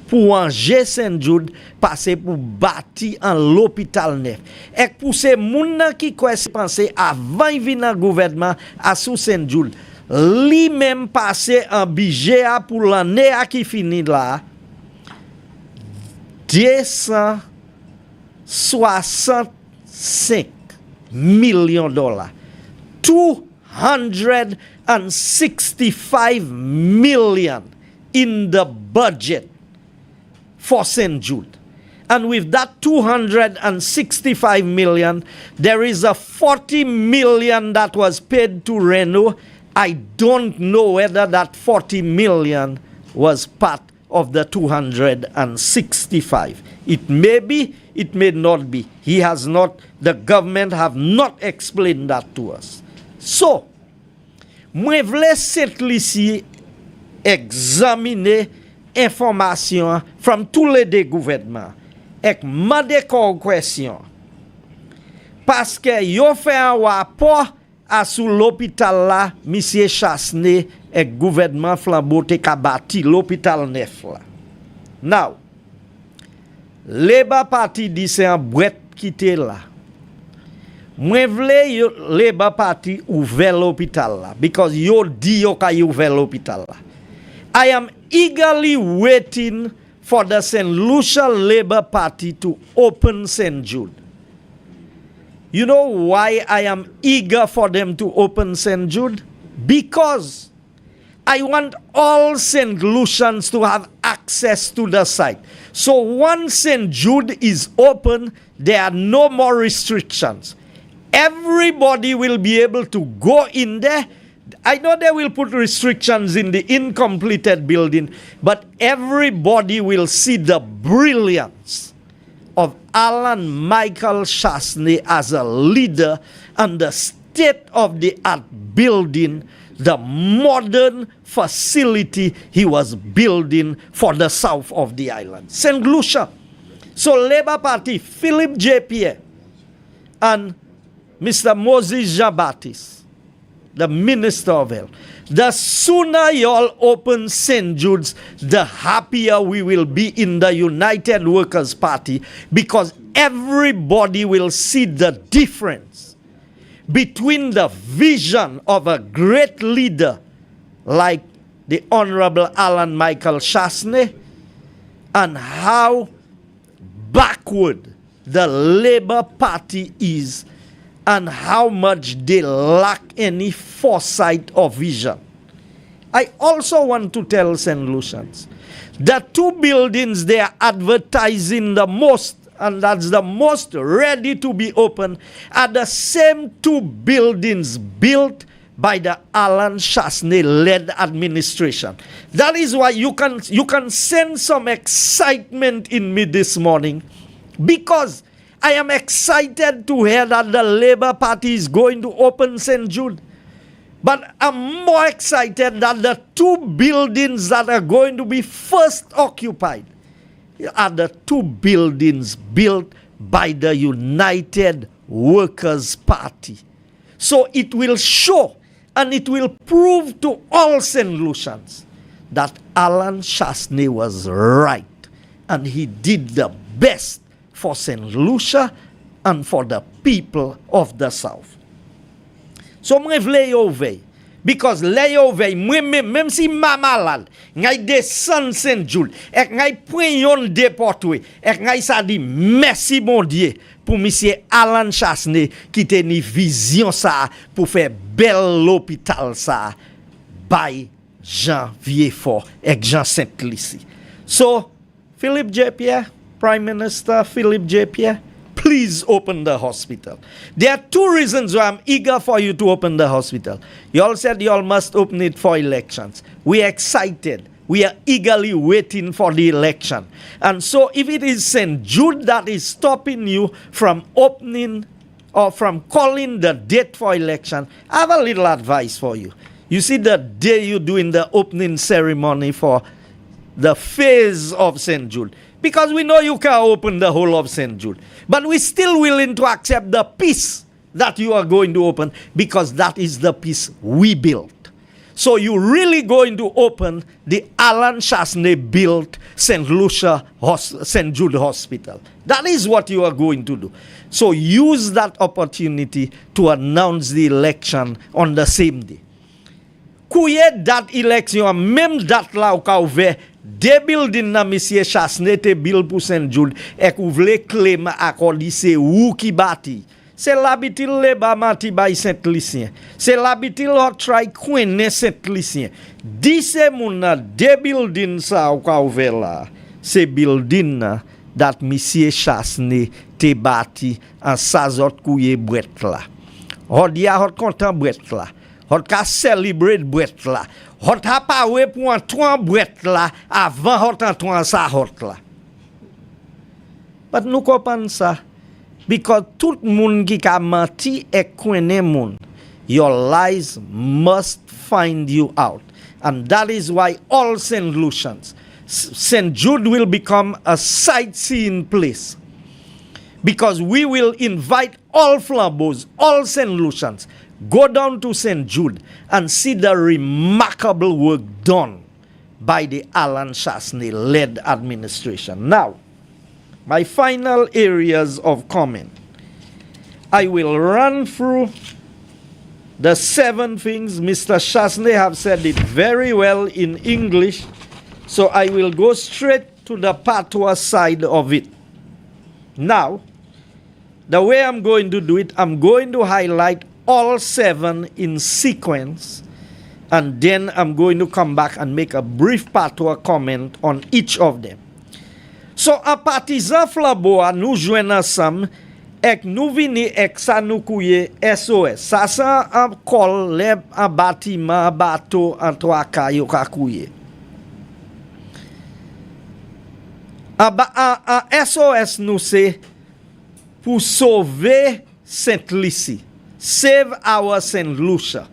pour ranger St. Jude passer pour bâtir un l'hôpital neuf. Et pour ces moun qui penser avant venir dans gouvernement à sous St. Jude, li même passer un budget pour l'année qui finit là 265 millions de dollars. 265 million in the budget for St. Jude. And with that 265 million, there is a 40 million that was paid to Reno. I don't know whether that 40 million was part of the 265. It may be, it may not be. The government have not explained that to us. So, moi vle simplement ici examiner information from tous les deux gouvernements et mande kon question parce que yo fait un rapport à sous l'hôpital là monsieur Chastanet et gouvernement flambeau te ka bâti l'hôpital neuf là. Now Labour Party dit c'est un bret qui était là. Moi vle Labour Party ouvert l'hôpital là because yo di yo ka ouvert l'hôpital là. I am eagerly waiting for the St. Lucia Labour Party to open St. Jude. You know why I am eager for them to open St. Jude? Because I want all St. Lucians to have access to the site. So once St. Jude is open, there are no more restrictions. Everybody will be able to go in there. I know they will put restrictions in the incompleted building, but everybody will see the brilliance of Alan Michael Chastanet as a leader and the state-of-the-art building, the modern facility he was building for the south of the island. St. Lucia. So Labour Party, Philip J. Pierre and Mr. Moses Jean-Baptiste, the Minister of Health. The sooner y'all open St. Jude's, the happier we will be in the United Workers' Party because everybody will see the difference between the vision of a great leader like the Honorable Alan Michael Chastanet and how back backward the Labour Party is and how much they lack any foresight or vision. I also want to tell St. Lucians, the two buildings they are advertising the most, and that's the most ready to be open, are the same two buildings built by the Alan Chastanet-led administration. That is why you can sense some excitement in me this morning, because I am excited to hear that the Labour Party is going to open St. Jude. But I'm more excited that the two buildings that are going to be first occupied are the two buildings built by the United Workers' Party. So it will show and it will prove to all St. Lucians that Alan Chastanet was right and he did the best for St. Lucia and for the people of the South. So mwen vle yo vey, because le yo vey, même si ma malade, ngay descend St. Jude, ek ngay pren yon deportwe, ek ngay sa di merci bon Dieu pour monsieur Alan Chastanet qui te ni vision sa pour faire bel l'hôpital sa by Jean Vieux-Fort ek Jean Saint-Licy. So Philip J. Pierre, Prime Minister Philip J. Pierre, please open the hospital. There are two reasons why I'm eager for you to open the hospital. You all said you all must open it for elections. We are excited. We are eagerly waiting for the election. And so if it is St. Jude that is stopping you from opening or from calling the date for election, I have a little advice for you. You see, the day you're doing the opening ceremony for the phase of St. Jude, because we know you can open the whole of St. Jude, but we're still willing to accept the piece that you are going to open, because that is the piece we built. So you're really going to open the Alan Chastanet built St. Jude Hospital. That is what you are going to do. So use that opportunity to announce the election on the same day. Kouye dat election, même date la ou ka ouve, de building na Monsieur Chastanet te build pour St. Jude, ek ou vle claim akodi se ou ki bati. C'est l'habitil le ba mati bay Saint-Licien. C'est l'habitil hot try kwene Saint-Licien. Di se moun na de building sa ou ka ouve la, se building na dat Monsieur Chastanet te bati an sazot kouye bret la. Hot dia hot kontan bret la. Hot ka celebrate bret la. Hot ha pa we pou an touan bret la avant hot an touan sa hot la. But nou kopan sa, because tout moun ki ka manti ek kwene moun, your lies must find you out. And that is why all St. Lucians, St. Jude will become a sightseeing place. Because we will invite all flambeaus, all St. Lucians, go down to St. Jude and see the remarkable work done by the Alan Chastanet-led administration. Now, my final areas of comment. I will run through the 7 things. Mr. Chastanet have said it very well in English, so I will go straight to the patois side of it. Now, the way I'm going to do it, I'm going to highlight all 7 in sequence, and then I'm going to come back and make a brief patois comment on each of them. So, a partisan flamboa nou jwen ansam ek nou vini ek sa nou kouye SOS. Sa sa an kol, leb, an batiman, an bato, an toaka yo ka kouye. An SOS nou se pou sauve Saint-Licy. Save our St. Lucia.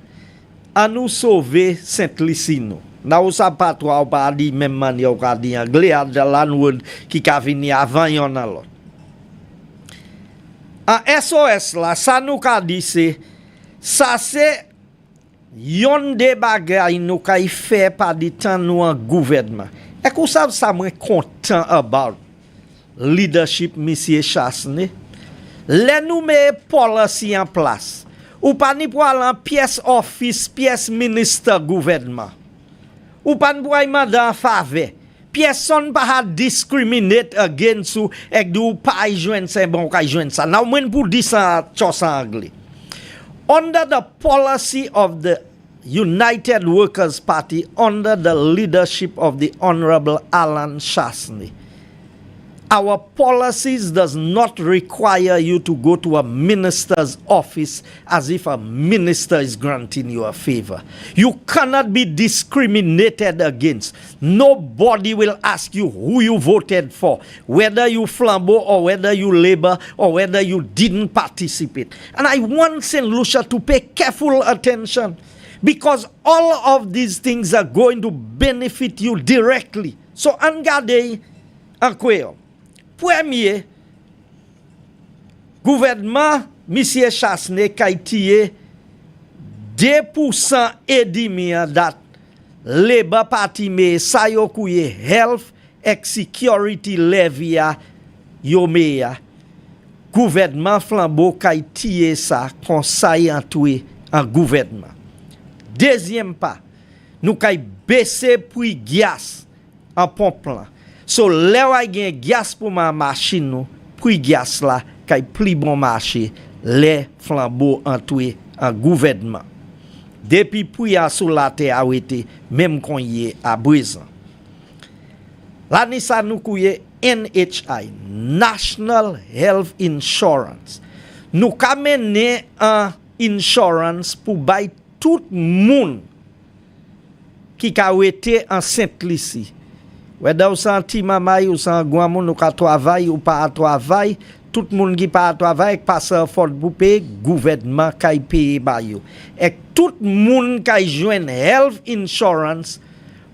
An nou sauve Saint-Licy nou. Na ou sa patwa ou pa di même mani ou ka di anglais a de lanword ki ka vini avant yon nan lot. An SOS la, sa nou ka di se, sa se yon de bagay nou ka y fe pa di tan nou an gouvernement. Ek ou sav sa mwen kontan about leadership Monsieur Chastanet. Le nou me policy en place. Ou pa ni po alan pièce office, pièce minister gouvernement. Ou pas n'poy mandan fave, Personne pas discriminate against ou ek du pa joindre ça bon ka joindre ça. Now men pour dire ça en anglais. Under the policy of the United Workers Party under the leadership of the Honorable Alan Chastanet, our policies does not require you to go to a minister's office as if a minister is granting you a favor. You cannot be discriminated against. Nobody will ask you who you voted for, whether you flambeau or whether you labor or whether you didn't participate. And I want St. Lucia to pay careful attention because all of these things are going to benefit you directly. So, regardez en Creole. Premier, gouvernement, M. Chastanet, qui a tiré 2% et demi dat Labour Party me sa yo kouye health et security levy yo me ya. Gouvernement flambeau qui a tiré ça conseil entoué en gouvernement. Deuxième pas, nous kay baisser prix gaz en pompe là. So, le wa gen gaz pour ma machine nou, prix gaz la, kay pli bon marché, le flambeau entoué en gouvernement. Depuis prix a sous la terre a wete, même kon yé à présent. La ni sa nou kouye NHI, National Health Insurance. Nou ka mene an insurance pour bay tout moun qui ka wete en Saint-Lucie. Whether ou san ti mamay ou san gwa moun ou ka travay ou pas travay, tout moun qui pas travay passe fort pour payer gouvernement kay paye ba yo. Et tout moun kay joine health insurance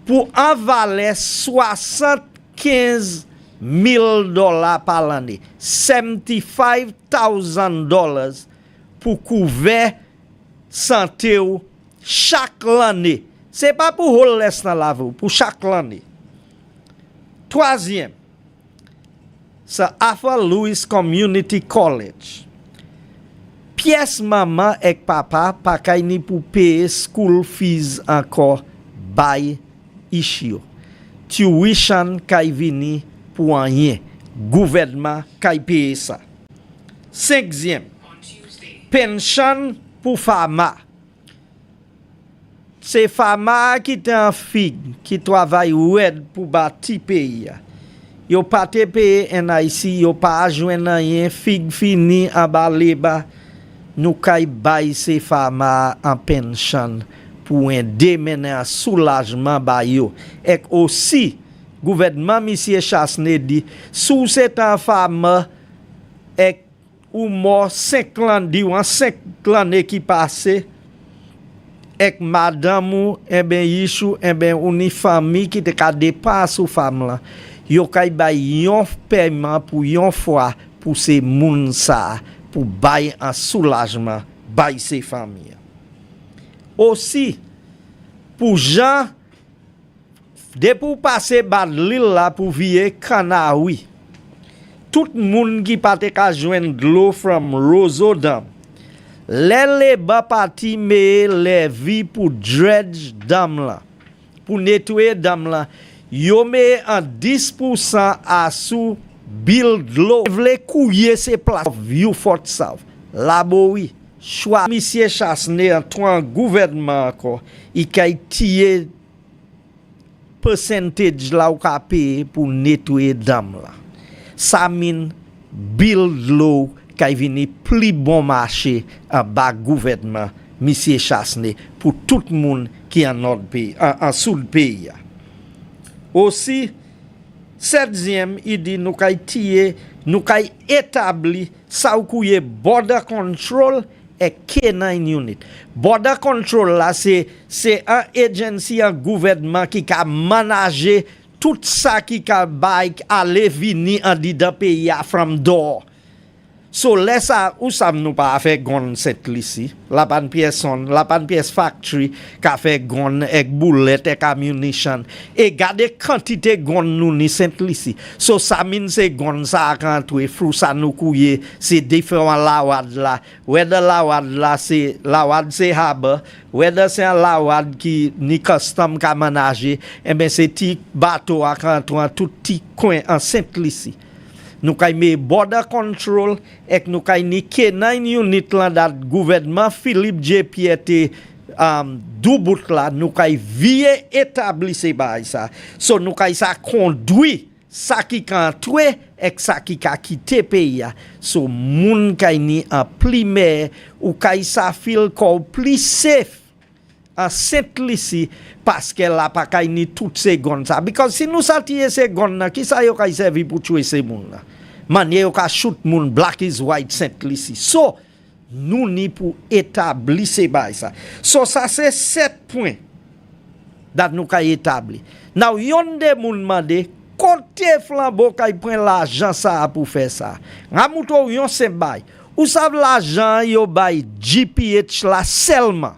pour avaler $75,000 par l'année. $75,000 pour couvrir santé ou chaque année. C'est pas pour hol les dans la vie, pour chaque année. Troisième, c'est Arthur Lewis Community College. Pièce maman et papa pa kay ni pour payer school fees encore by issue. Tuition kay vini pour rien. Gouvernement kay paye ça. Cinquième, pension pour pharma. C'est fama qui t'en figue, qui travaille oued pour bâti pays. Yo pas te paye NIC, yo pas joindre rien, figue fini en bas leba. Nou kay bay se fama en pension pour un démener un soulagement ba yo. Et aussi, gouvernement M. Chastanet dit, sous cet fama et ou mort 5 ans di ou 5 ans qui passé, ek madame ou ben yishu ben uni famille qui te ka dépasse ou femme la yo kay bay yon paiement pour yon fois pour ces moun sa pour bay un soulagement bay ces familles aussi pour gens de pour passer bad l'île là pour vie Canaoui tout moun qui pa te ka joindre l'eau from Rosodam. Les parti me les vie pour dredge dam la. Pour nettoyer dam la. Yo me en 10% à sous build l'eau. Vle kouye se place view Fort South. La oui. Choix monsieur Chastanet en toi gouvernement encore. Il kay tiye percentage la ou ka paye pour nettoyer dam la. Ça mean build l'eau kay vini pli bon marché en bas gouvernement M. Chastanet pour tout le monde qui en nord pays en sud pays. Aussi septième il dit nous kay tiye nous kay établi ça ou kouye border control et K9 unit. Border control là c'est un agency un gouvernement qui ka manager tout ça qui ka bay aller vini en dedans pays from door. So laisse ou ça nous pas fait gon cette ici. La pan pièce factory qu'a fait gon avec boulette et ammunition. Et garder quantité gon nous ni cette ici. So ça mine c'est gon ça quand tout fruit ça nous couiller c'est différents lawad là. Whether lawad là c'est lawad c'est harbor, whether c'est un lawad qui ni custom qu'a manager, et ben c'est petit bateau à quand tout petit coin en cette ici. Nous avons border control et nous avons K9 unit là dat gouvernement Philippe J. Piette doubout là nous avons vie établi ces bail ça. So nous avons ça conduit ça qui kantou et ça qui a quitté pays. So moun kay en primaire ou kay ça feel ko plus safe en Saint-Lucie parce qu'elle a pas kay ni toutes ces guns ça because si nous sortir ces guns qui ça yo kay servi pour tuer ces moun là man yo ka shoot moun black is white Saint-Lucie so nous ni pour établir ces bail ça so ça c'est 7 points dat nous kay établi now yon de moun mande côté flambeau kay prend l'argent ça pour faire ça ramouto yon c'est bail ou savent l'argent yo bay GPH là seulement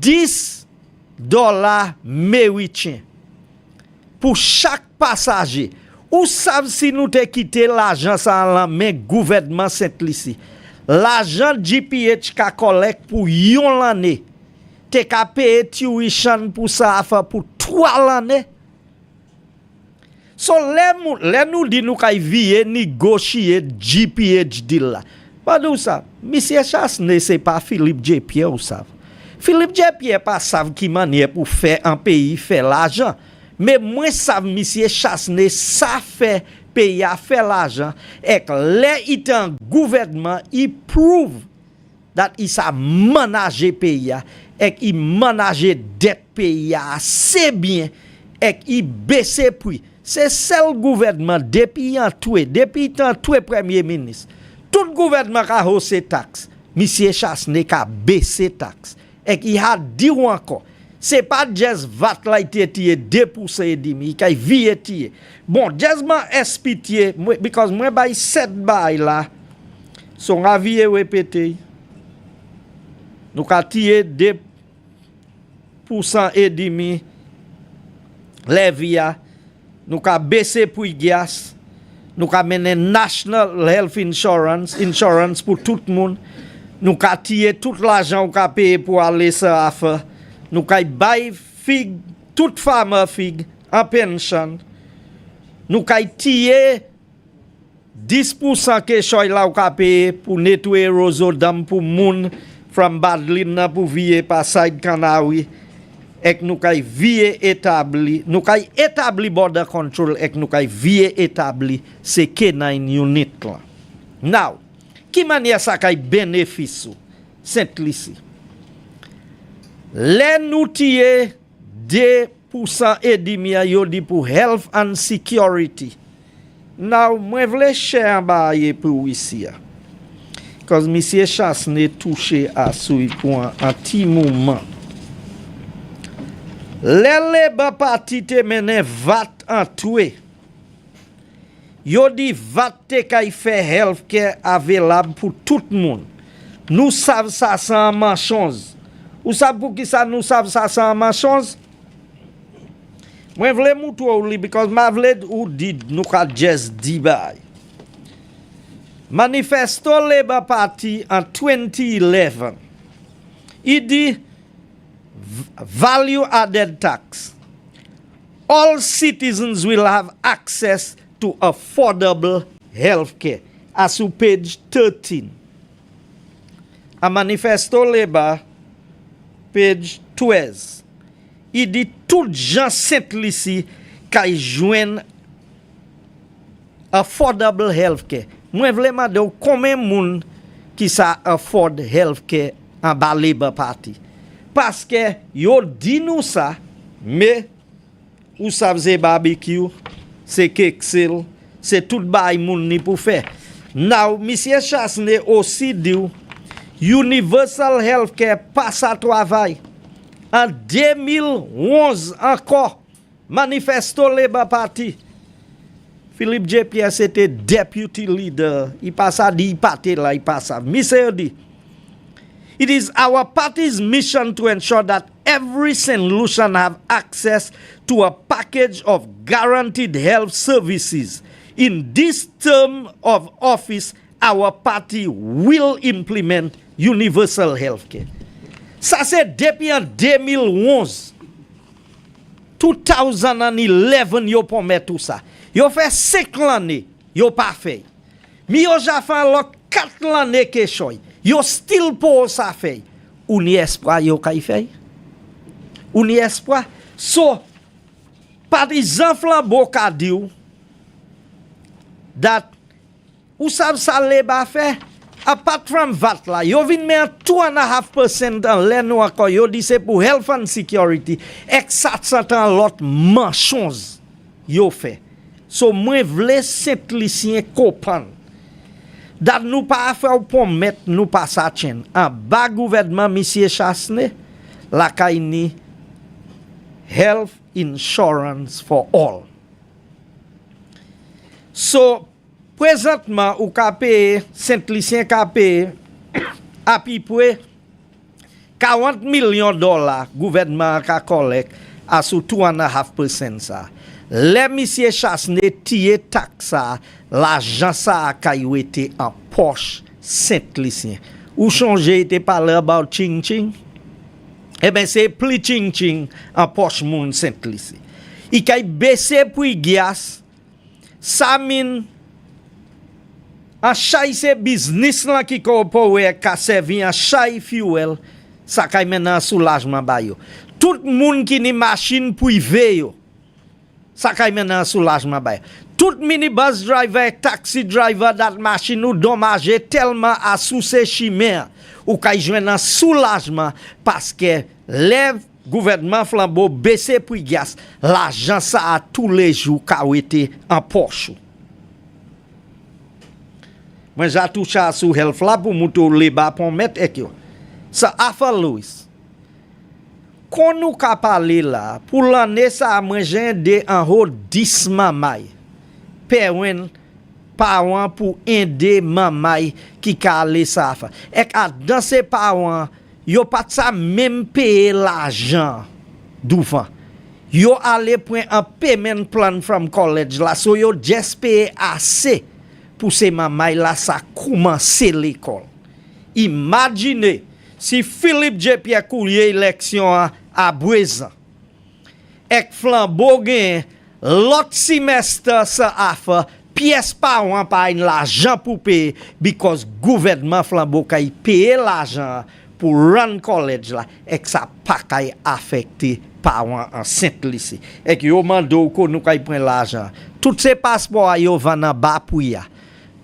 $10 américains pour chaque passager. Ou savez si nous te quitté l'argent ça en main gouvernement Saint-Lucie. L'argent GPH ka collecte pour yon l'année. Te ka paye tuition pour ça pour 3 l'année. So les nous dit nous kay vie négocier GPH deal là. Pas d'où ça. Monsieur Chastanet c'est pas Philippe J. Pierre ou ça. Philippe J. Pierre pas savent qui manière pour faire un pays faire l'argent. Mais moi savent monsieur Chastanet ça fait pays à faire l'argent et que les étant gouvernement il prouve that il sa manager pays et il manager dette pays assez bien et il baisse prix. C'est seul gouvernement depuis tant tout premier ministre. Tout gouvernement a haussé taxe. Monsieur Chastanet a baissé taxe. Et il a dit encore, c'est pas just VAT là été 2% et demi, qui vie bon, just ma espitié, because moi bay 7 bay là, son avis répété. Nous ka tié 2% et demi, levia, nous ka baissé pour gaz, nous ka mené National Health Insurance pour tout le monde. Nous ka tié tout l'argent qu'on paye pour aller ça affaire. Nous ka bay fig toute farmer fig en pension. Nous ka tié 10% que choy là qu'on paye pour nettoyer Rosodam pour moun from Badlin pour vie par side Canawi. Et nous ka vie établi, nous ka établi border control et nous ka vie établi c'est K9 unit là. Now qui manière ça kay bénéfice Saint-Lucie. Les nous tirer 2% et demi yo di pour health and security. Now moi vle cher ba pour ici. Cause monsieur Chastanet touché à sous pour un petit moment. Les Labour Party te mene VAT en toué. Yo di VAT te kay fait healthcare available pour tout le monde. Nous savons ça sans manchons. Ou savez pour qui ça nous savons ça sans manchons? Moi vle moutou ou li because ma vle ou dit nous ka just di bay. Manifesto Labour Party en 2011. Il dit value added tax. All citizens will have access to affordable health care. As to page 13. A manifesto Labour, page 12. Il dit tout gens Saint-Lucie qui joignent affordable health care. Moi vraiment de combien moun qui ça afford health care en bas Labour Party. Parce que yo dit nous ça, mais ou ça faisait barbecue, c'est keksel, c'est tout bail moun ni pour faire. Now, monsieur Chastanet aussi dit Universal Healthcare passe à travail. En 2011 encore, manifesto Labour Party. Philippe J. Pierre, c'était deputy leader. Il passe à dire, il partait là, il passe à. Monsieur dit, it is our party's mission to ensure that every St. Lucian have access to a package of guaranteed health services. In this term of office, our party will implement universal health care. Ça c'est depuis en 2011. 2011 yo pour mettre tout ça. Yo fait 5 l'année, yo pas fait. Mi yo ja fait l'autre 4 l'année que choy. Yo still pour ça fait. Ou ni espoir yo kay fait. Ou ni espoir. So, par exemple, Flambeau ka di ou that ou savent ça le ba fait. Apart from VAT la, yo vin men 2.5% dans lè nou encore yo di c'est pour health and security. Ek 700 lot manchons yo fait. So mwen vle Saint-Lucien kopan. Dat nou pa fè ou pou met nou pa sa chen. An ba gouvernement Monsieur Chastanet, la kay ni health insurance for all. So présentement, ou ka paye, Saint-Lucien ka paye, à peu près $40 million, gouvernement ka collecte, à sous 2.5% ça. Les monsieur Chastanet tiye taxa, l'argent ça a été en poche Saint-Lucien. Ou changer était parler about ching-ching? Eh ben c'est plus ching-ching en poche moun Saint-Lucien. Il kay baissé pour gaz, ça mine en chay se business là qui corporate ka servi en chay fuel ça kay maintenant soulagement ba yo. Tout moun qui ni machine privée yo ça kay maintenant soulagement ba yo. Tout minibus driver, taxi driver that machine ou dommage tellement à sous ces chimères ou kay joine un soulagement parce que les gouvernement Flambeau baisser prix gaz, l'argent ça a tous les jours ka été en poche. Moi j'ai touché à sous health là pour mouto les bas pour mettre ek yo. Ça Alpha Louis. Qu'on nous ka parler là pour l'année ça moi j'ai de en haut 10 mamay. Perwen parents pour aider mamay qui ka aller ça fa. Ek a dans ces parents yo pas ça même payer l'argent d'ouvant. Yo aller point un payment plan from college là so yo just payer assez pour ces mamay là ça commencer l'école. Imaginez si Philippe J. Pierre Courier élection à Bouezan. Ek Flambeau gen l'autre semestre ça a fait pièce par an pa l'argent pour payer because gouvernement Flambeau kay payer l'argent pour run college là et ça pas kay affecté par an en Saint-Lucien. Et yo mando ko nou kay prend l'argent. Tout ces passeports yo van en bas pour ya.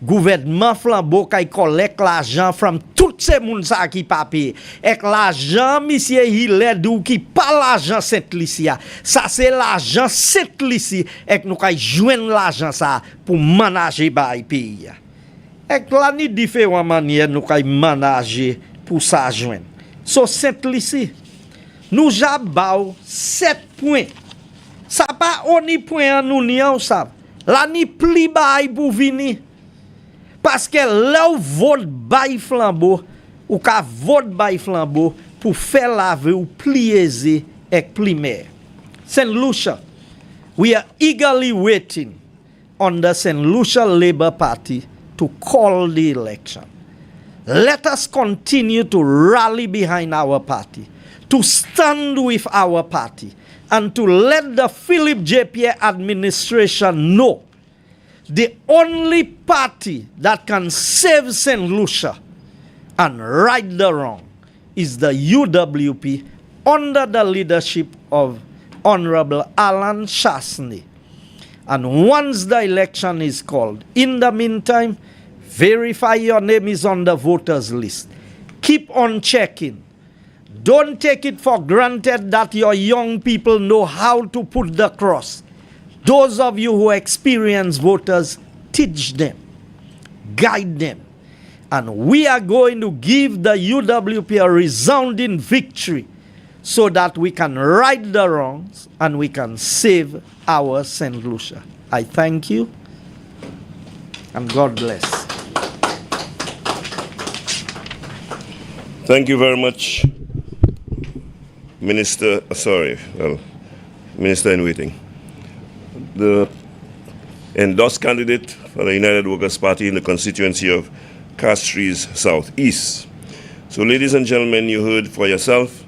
Gouvernement Flambeau kay collecte l'argent from tout ces moun sa qui pa paye. Et l'argent monsieur Hiledou qui pas l'argent Saint-Lucien. Ça c'est l'argent Saint-Lucien et nous kay joindre l'argent ça pour manager bay pays. Et là ni différentes manières nous kay manager pour ça joindre. So Saint-Lucien nous jabao 7 points. Ça pas oni point nous ni ça. Là ni pli bay pour venir. Parce que là où vote bay Flambeau ou ka vote bay Flambeau pour faire laver ou plier et primaire. St. Lucia, we are eagerly waiting on the St. Lucia Labour Party to call the election. Let us continue to rally behind our party, to stand with our party, and to let the Philippe J. Pierre administration know the only party that can save St. Lucia and right the wrong is the UWP under the leadership of Honorable Alan Chastanet. And once the election is called, in the meantime, verify your name is on the voters list. Keep on checking. Don't take it for granted that your young people know how to put the cross. Those of you who experience voters, teach them, guide them. And we are going to give the UWP a resounding victory so that we can right the wrongs and we can save our St. Lucia. I thank you And God bless. Thank you very much, Minister in Waiting. The endorsed candidate for the United Workers' Party in the constituency of Castries Southeast. So, ladies and gentlemen, you heard for yourself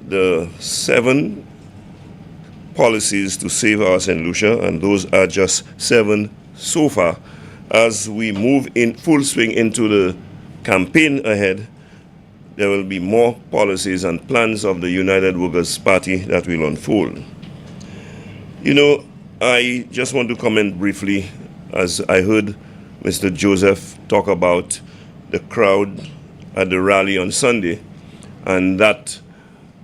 the 7 policies to save our St. Lucia, and those are just 7 so far. As we move in full swing into the campaign ahead, there will be more policies and plans of the United Workers' Party that will unfold. You know, I just want to comment briefly, as I heard Mr. Joseph talk about the crowd at the rally on Sunday, and that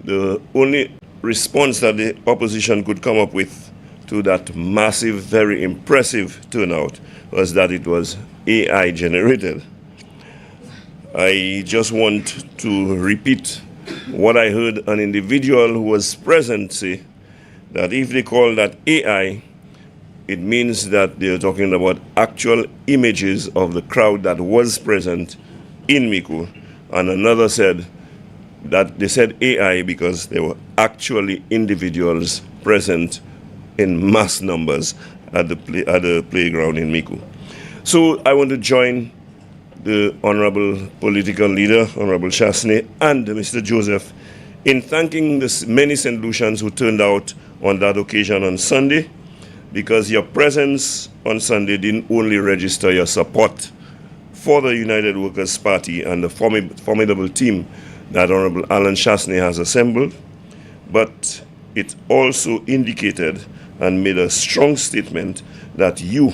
the only response that the opposition could come up with to that massive, very impressive turnout was that it was AI generated. I just want to repeat what I heard an individual who was present say, that if they call that AI, it means that they're talking about actual images of the crowd that was present in Miku. And another said that they said AI because there were actually individuals present in mass numbers at the playground in Miku. So I want to join the Honorable Political Leader, Honorable Chastanet, and Mr. Joseph in thanking the many St. Lucians who turned out on that occasion on Sunday, because your presence on Sunday didn't only register your support for the United Workers' Party and the formidable team that Honorable Alan Chastanet has assembled, but it also indicated and made a strong statement that you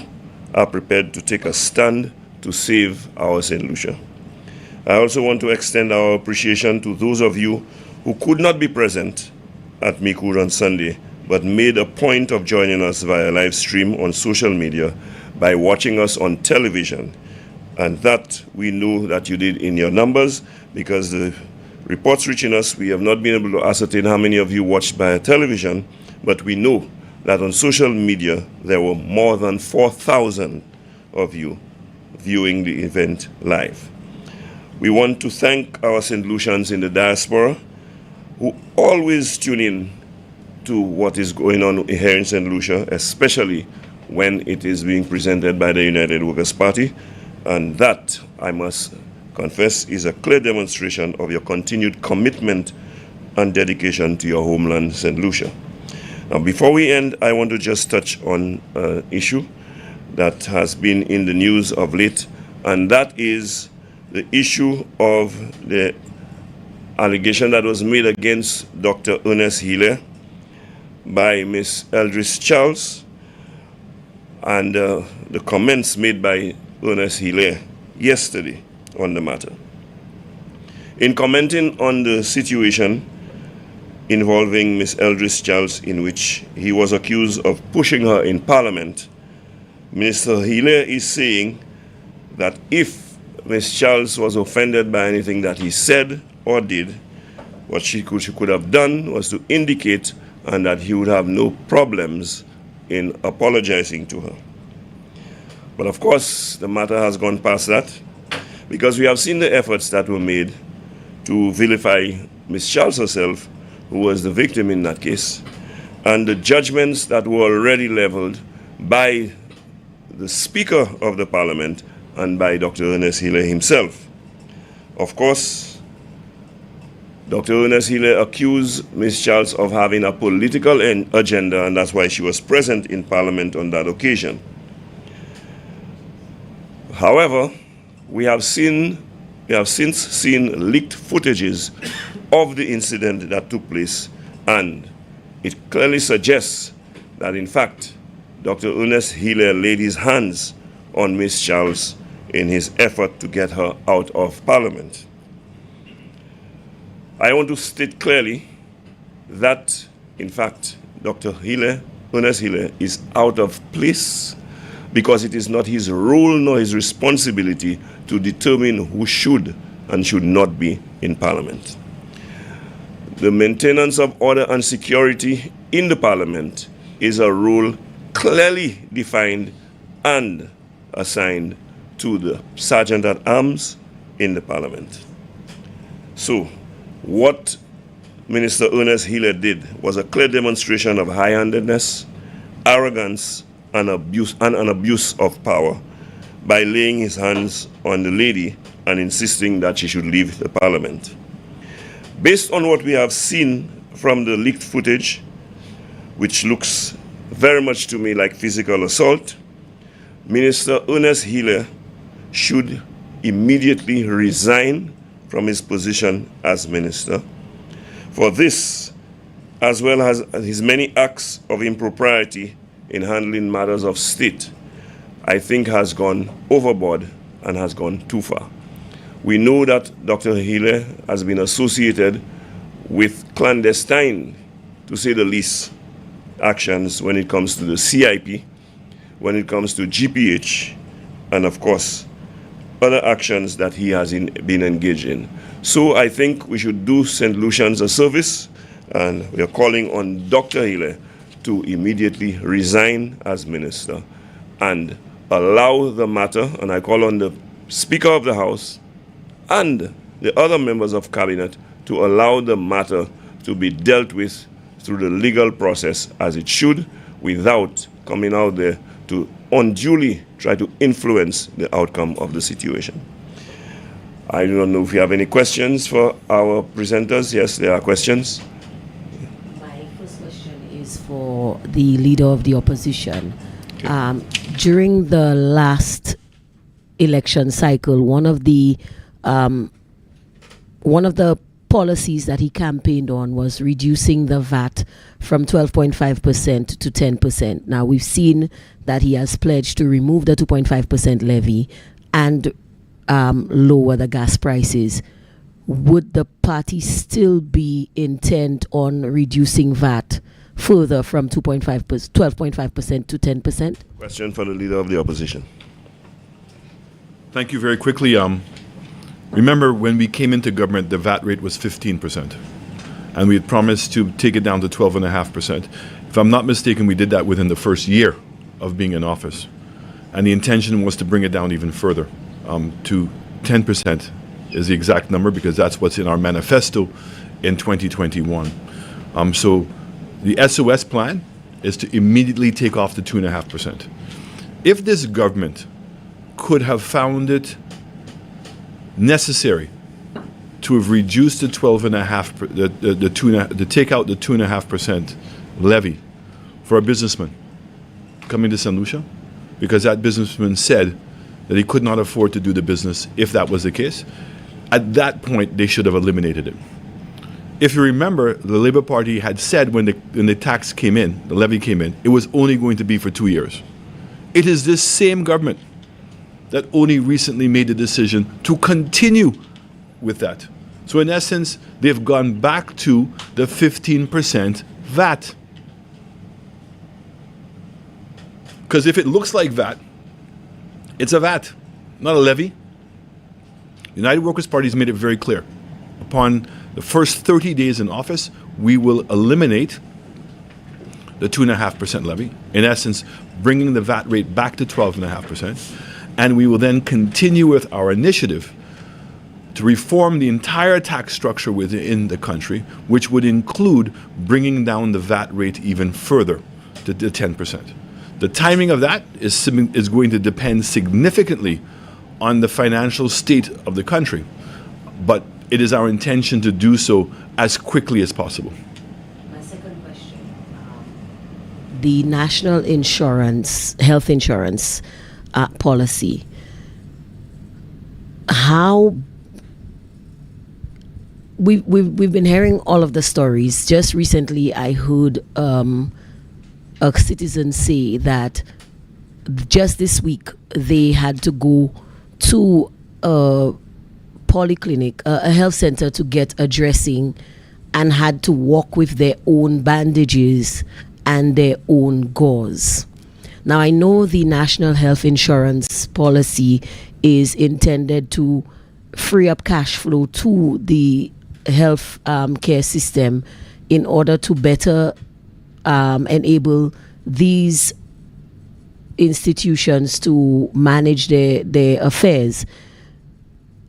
are prepared to take a stand to save our St. Lucia. I also want to extend our appreciation to those of you who could not be present at Miku on Sunday, but made a point of joining us via live stream on social media by watching us on television. And that we know that you did in your numbers, because the reports reaching us, we have not been able to ascertain how many of you watched via television, but we know that on social media there were more than 4,000 of you viewing the event live. We want to thank our St. Lucians in the diaspora who always tune in to what is going on here in St. Lucia, especially when it is being presented by the United Workers' Party. And that, I must confess, is a clear demonstration of your continued commitment and dedication to your homeland, St. Lucia. Now, before we end, I want to just touch on an issue that has been in the news of late, and that is the issue of the allegation that was made against Dr. Ernest Hilaire by Ms. Eldris Charles, and the comments made by Ernest Hilaire yesterday on the matter. In commenting on the situation involving Ms. Eldris Charles, in which he was accused of pushing her in Parliament, Mr. Hilaire is saying that if Ms. Charles was offended by anything that he said or did, what she could have done was to indicate, and that he would have no problems in apologizing to her. But of course, the matter has gone past that, because we have seen the efforts that were made to vilify Ms. Charles herself, who was the victim in that case, and the judgments that were already leveled by the Speaker of the Parliament and by Dr. Ernest Hilaire himself. Of course, Dr. Ernest Hilaire accused Ms. Charles of having a political agenda, and that's why she was present in Parliament on that occasion. However, we have since seen leaked footages of the incident that took place, and it clearly suggests that, in fact, Dr. Ernest Hilaire laid his hands on Ms. Charles in his effort to get her out of Parliament. I want to state clearly that, in fact, Dr. Ernest Hilaire, is out of place, because it is not his role nor his responsibility to determine who should and should not be in Parliament. The maintenance of order and security in the Parliament is a role clearly defined and assigned to the Sergeant at Arms in the Parliament. So, what Minister Ernest Healer did was a clear demonstration of high-handedness, arrogance, and an abuse of power by laying his hands on the lady and insisting that she should leave the Parliament. Based on what we have seen from the leaked footage, which looks very much to me like physical assault, Minister Ernest Healer should immediately resign from his position as minister. For this, as well as his many acts of impropriety in handling matters of state, I think has gone overboard and has gone too far. We know that Dr. Healer has been associated with clandestine, to say the least, actions when it comes to the CIP, when it comes to GPH, and of course, other actions that he has been engaged in. So I think we should do St. Lucians a service, and we are calling on Dr. Healer to immediately resign as minister and allow the matter, and I call on the Speaker of the House and the other members of Cabinet to allow the matter to be dealt with through the legal process as it should, without coming out there to unduly try to influence the outcome of the situation. I don't know if you have any questions for our presenters. Yes, there are questions. My first question is for the leader of the opposition. Okay. During the last election cycle, one of the policies that he campaigned on was reducing the VAT from 12.5% to 10%. Now, we've seen that he has pledged to remove the 2.5% levy and lower the gas prices. Would the party still be intent on reducing VAT further from 12.5% to 10%? Question for the leader of the opposition. Thank you. Very quickly. Remember, when we came into government, the VAT rate was 15%, and we had promised to take it down to 12.5%. If I'm not mistaken, we did that within the first year of being in office, and the intention was to bring it down even further to 10% is the exact number, because that's what's in our manifesto in 2021. So the SOS plan is to immediately take off the 2.5%. If this government could have found it necessary to have reduced the 12.5%, to take out the 2.5% levy for a businessman coming to St. Lucia, because that businessman said that he could not afford to do the business if that was the case, at that point they should have eliminated it. If you remember, the Labour Party had said when the tax came in, the levy came in, it was only going to be for 2 years. It is this same government that only recently made the decision to continue with that. So in essence, they've gone back to the 15% VAT. Because if it looks like VAT, it's a VAT, not a levy. United Workers' Party has made it very clear. Upon the first 30 days in office, we will eliminate the 2.5% levy, in essence, bringing the VAT rate back to 12.5%. And we will then continue with our initiative to reform the entire tax structure within the country, which would include bringing down the VAT rate even further to 10%. The timing of that is going to depend significantly on the financial state of the country, but it is our intention to do so as quickly as possible. My second question, the national health insurance policy, how we've been hearing all of the stories. Just recently I heard a citizen say that just this week they had to go to a polyclinic, a health center, to get a dressing, and had to walk with their own bandages and their own gauze. Now, I know the National Health Insurance policy is intended to free up cash flow to the health care system in order to better enable these institutions to manage their affairs,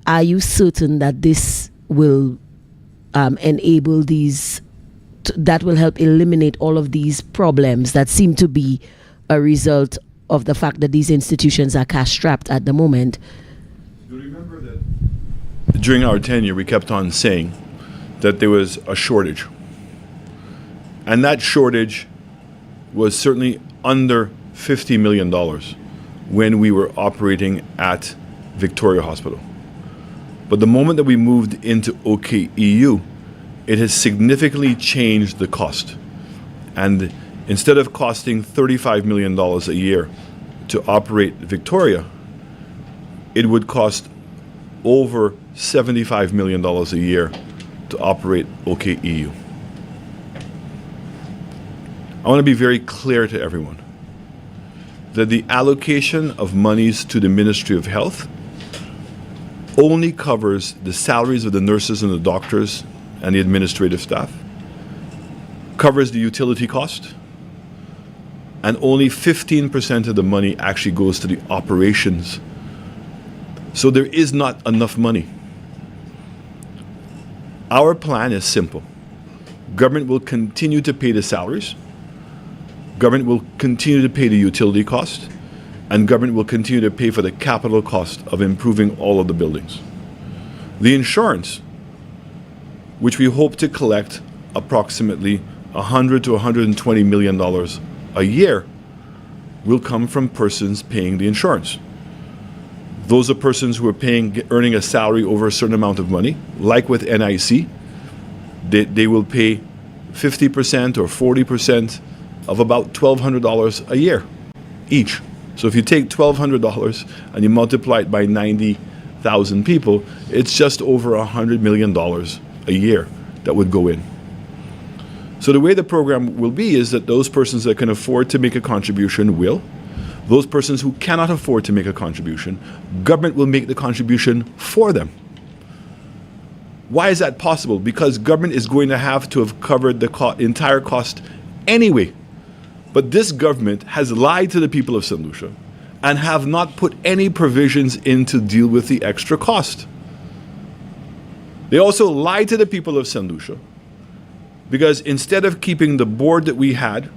are you certain that this will enable these, that will help eliminate all of these problems that seem to be a result of the fact that these institutions are cash-strapped at the moment? You remember that during our tenure, we kept on saying that there was a shortage. And that shortage was certainly under $50 million when we were operating at Victoria Hospital. But the moment that we moved into OKEU, it has significantly changed the cost. And instead of costing $35 million a year to operate Victoria, it would cost over $75 million a year to operate OKEU. I want to be very clear to everyone that the allocation of monies to the Ministry of Health only covers the salaries of the nurses and the doctors and the administrative staff, covers the utility cost, and only 15% of the money actually goes to the operations. So there is not enough money. Our plan is simple. Government will continue to pay the salaries, government will continue to pay the utility cost, and government will continue to pay for the capital cost of improving all of the buildings. The insurance, which we hope to collect approximately $100 to $120 million a year, will come from persons paying the insurance. Those are persons who are earning a salary over a certain amount of money, like with NIC. They will pay 50% or 40% of about $1,200 a year each. So if you take $1,200 and you multiply it by 90,000 people, it's just over $100 million a year that would go in. So the way the program will be is that those persons that can afford to make a contribution will. Those persons who cannot afford to make a contribution, government will make the contribution for them. Why is that possible? Because government is going to have covered the entire cost anyway. But this government has lied to the people of St. Lucia and have not put any provisions in to deal with the extra cost. They also lied to the people of St. Lucia because instead of keeping the board that we had,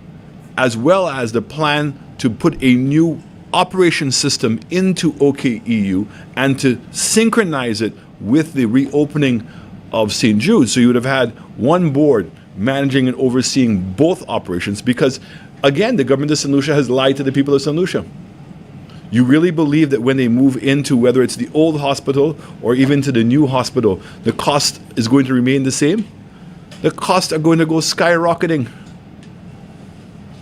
as well as the plan to put a new operation system into OKEU and to synchronize it with the reopening of St. Jude, so you would have had one board managing and overseeing both operations, because again, the government of St. Lucia has lied to the people of St. Lucia. You really believe that when they move into, whether it's the old hospital or even to the new hospital, the cost is going to remain the same? The costs are going to go skyrocketing.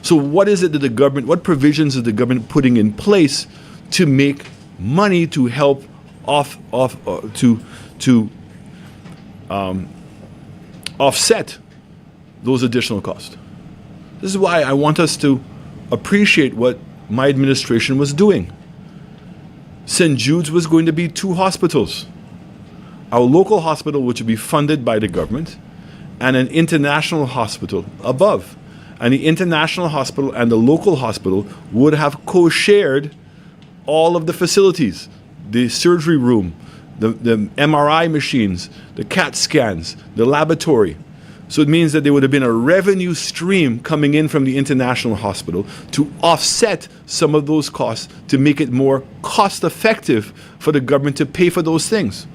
So what is it that the government, what provisions is the government putting in place to make money to help offset those additional costs? This is why I want us to appreciate what my administration was doing. St. Jude's was going to be 2 hospitals. Our local hospital, which would be funded by the government, and an international hospital above. And the international hospital and the local hospital would have co-shared all of the facilities, the surgery room, the MRI machines, the CAT scans, the laboratory. So it means that there would have been a revenue stream coming in from the international hospital to offset some of those costs, to make it more cost effective for the government to pay for those things.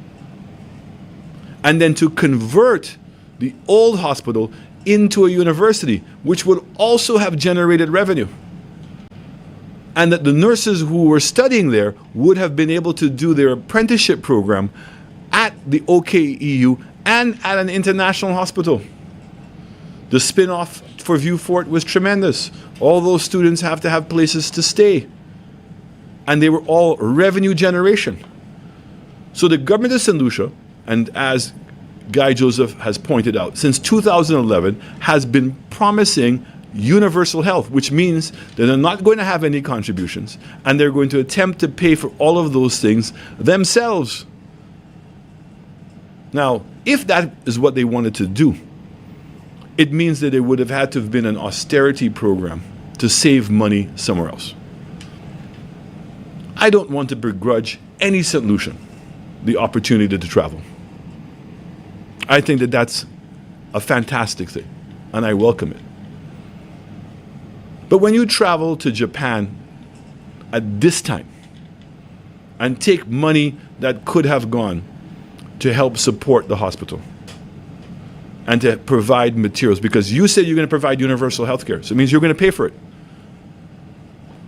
And then to convert the old hospital into a university, which would also have generated revenue. And that the nurses who were studying there would have been able to do their apprenticeship program at the OKEU and at an international hospital. The spin-off for Vieux Fort was tremendous. All those students have to have places to stay. And they were all revenue generation. So the government of St. Lucia, and as Guy Joseph has pointed out, since 2011 has been promising universal health, which means that they're not going to have any contributions and they're going to attempt to pay for all of those things themselves. Now, if that is what they wanted to do, it means that there would have had to have been an austerity program to save money somewhere else. I don't want to begrudge any St. Lucian the opportunity to travel. I think that that's a fantastic thing, and I welcome it. But when you travel to Japan at this time and take money that could have gone to help support the hospital and to provide materials, because you said you're going to provide universal health care, so it means you're going to pay for it.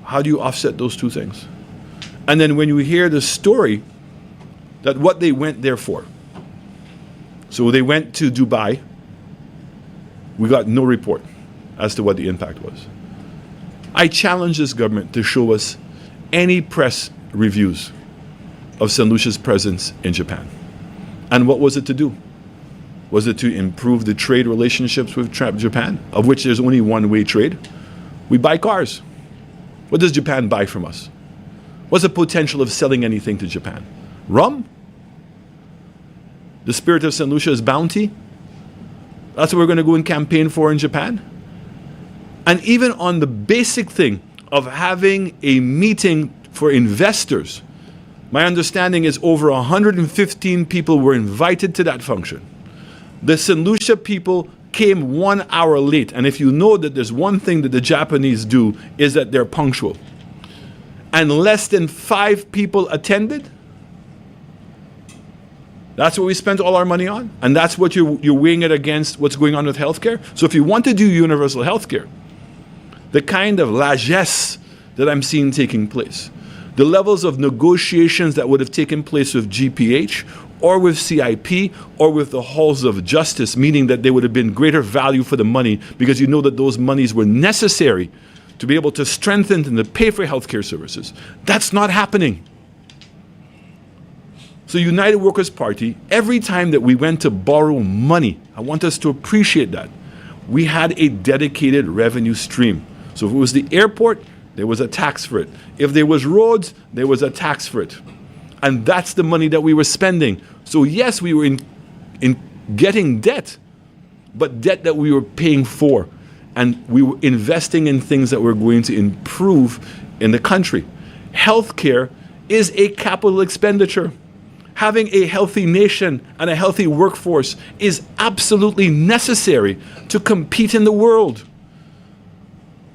How do you offset those two things? And then when you hear the story that what they went there for, so they went to Dubai, we got no report as to what the impact was. I challenge this government to show us any press reviews of St. Lucia's presence in Japan. And what was it to do? Was it to improve the trade relationships with Japan, of which there's only one-way trade? We buy cars. What does Japan buy from us? What's the potential of selling anything to Japan? Rum? The spirit of St. Lucia is bounty? That's what we're going to go and campaign for in Japan? And even on the basic thing of having a meeting for investors, my understanding is over 115 people were invited to that function. The St. Lucia people came 1 hour late. And if you know that there's one thing that the Japanese do, is that they're punctual. And less than 5 people attended. That's what we spent all our money on. And that's what you're weighing it against what's going on with healthcare. So if you want to do universal healthcare, the kind of largesse that I'm seeing taking place, the levels of negotiations that would have taken place with GPH or with CIP or with the halls of justice, meaning that there would have been greater value for the money because you know that those monies were necessary to be able to strengthen and to pay for healthcare services. That's not happening. So United Workers' Party, every time that we went to borrow money, I want us to appreciate that, we had a dedicated revenue stream. So if it was the airport, there was a tax for it. If there was roads, there was a tax for it. And that's the money that we were spending. So yes, we were in getting debt, but debt that we were paying for. And we were investing in things that were going to improve in the country. Healthcare is a capital expenditure. Having a healthy nation and a healthy workforce is absolutely necessary to compete in the world.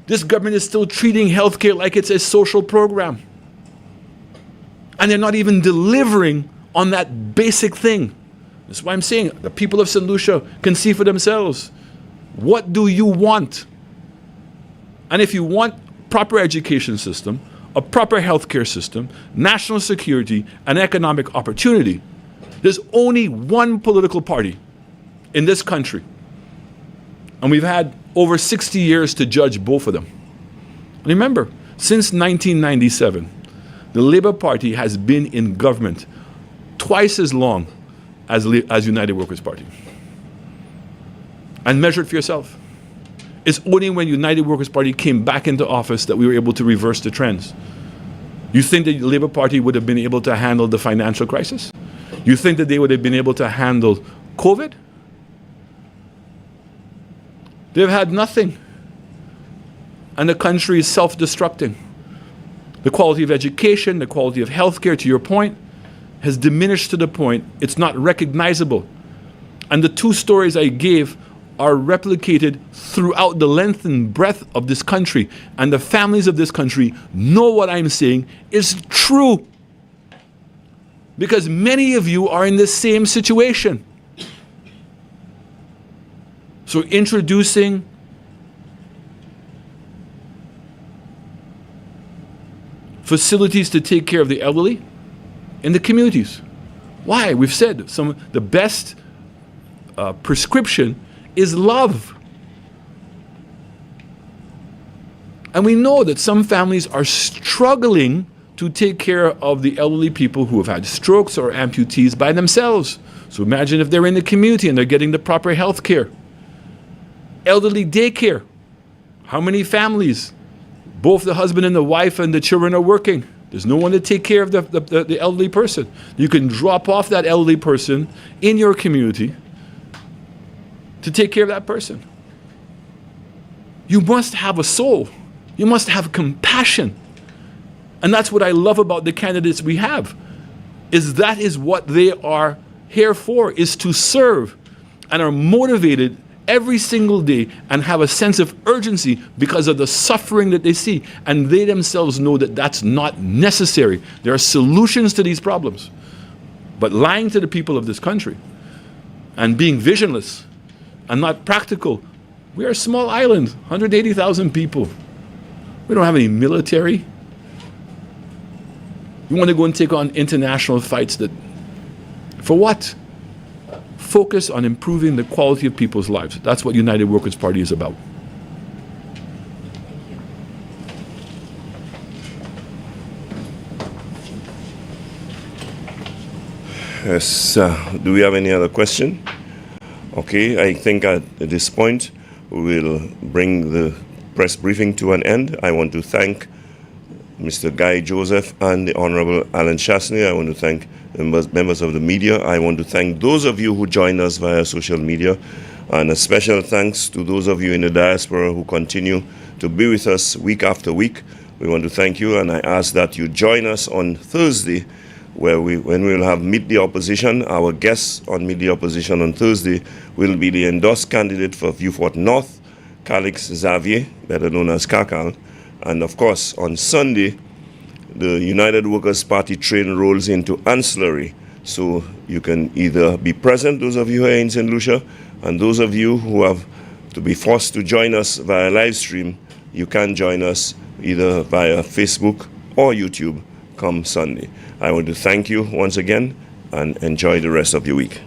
This government is still treating healthcare like it's a social program. And they're not even delivering on that basic thing. That's why I'm saying the people of St. Lucia can see for themselves. What do you want? And if you want proper education system, a proper healthcare system, national security, and economic opportunity, there's only one political party in this country. And we've had over 60 years to judge both of them. And remember, since 1997, the Labour Party has been in government twice as long as United Workers' Party. And measure it for yourself. It's only when United Workers' Party came back into office that we were able to reverse the trends. You think that the Labour Party would have been able to handle the financial crisis? You think that they would have been able to handle COVID? They've had nothing. And the country is self-destructing. The quality of education, the quality of healthcare, to your point, has diminished to the point it's not recognizable. And the two stories I gave are replicated throughout the length and breadth of this country. And the families of this country know what I'm saying is true. Because many of you are in the same situation. So introducing facilities to take care of the elderly in the communities. Why? We've said the best prescription is love. And we know that some families are struggling to take care of the elderly people who have had strokes or amputees by themselves. So imagine if they're in the community and they're getting the proper health care. Elderly daycare. How many families? Both the husband and the wife and the children are working. There's no one to take care of the elderly person. You can drop off that elderly person in your community to take care of that person. You must have a soul. You must have compassion. And that's what I love about the candidates we have, is that is what they are here for, is to serve, and are motivated every single day and have a sense of urgency because of the suffering that they see. And they themselves know that that's not necessary. There are solutions to these problems. But lying to the people of this country and being visionless and not practical. We are a small island, 180,000 people. We don't have any military. You want to go and take on international fights that, for what? Focus on improving the quality of people's lives. That's what United Workers' Party is about. Yes, do we have any other question? Okay, I think at this point we will bring the press briefing to an end. I want to thank Mr. Guy Joseph and the Honorable Alan Chastanet. I want to thank the members of the media. I want to thank those of you who join us via social media, and a special thanks to those of you in the diaspora who continue to be with us week after week. We want to thank you, and I ask that you join us on Thursday, when we will have Meet the Opposition. Our guests on Meet the Opposition on Thursday will be the endorsed candidate for Vieux-Fort North, Calix Xavier, better known as Kakal. And of course, on Sunday, the United Workers' Party train rolls into Ancillary. So you can either be present, those of you who are in St. Lucia, and those of you who have to be forced to join us via live stream, you can join us either via Facebook or YouTube come Sunday. I want to thank you once again and enjoy the rest of your week.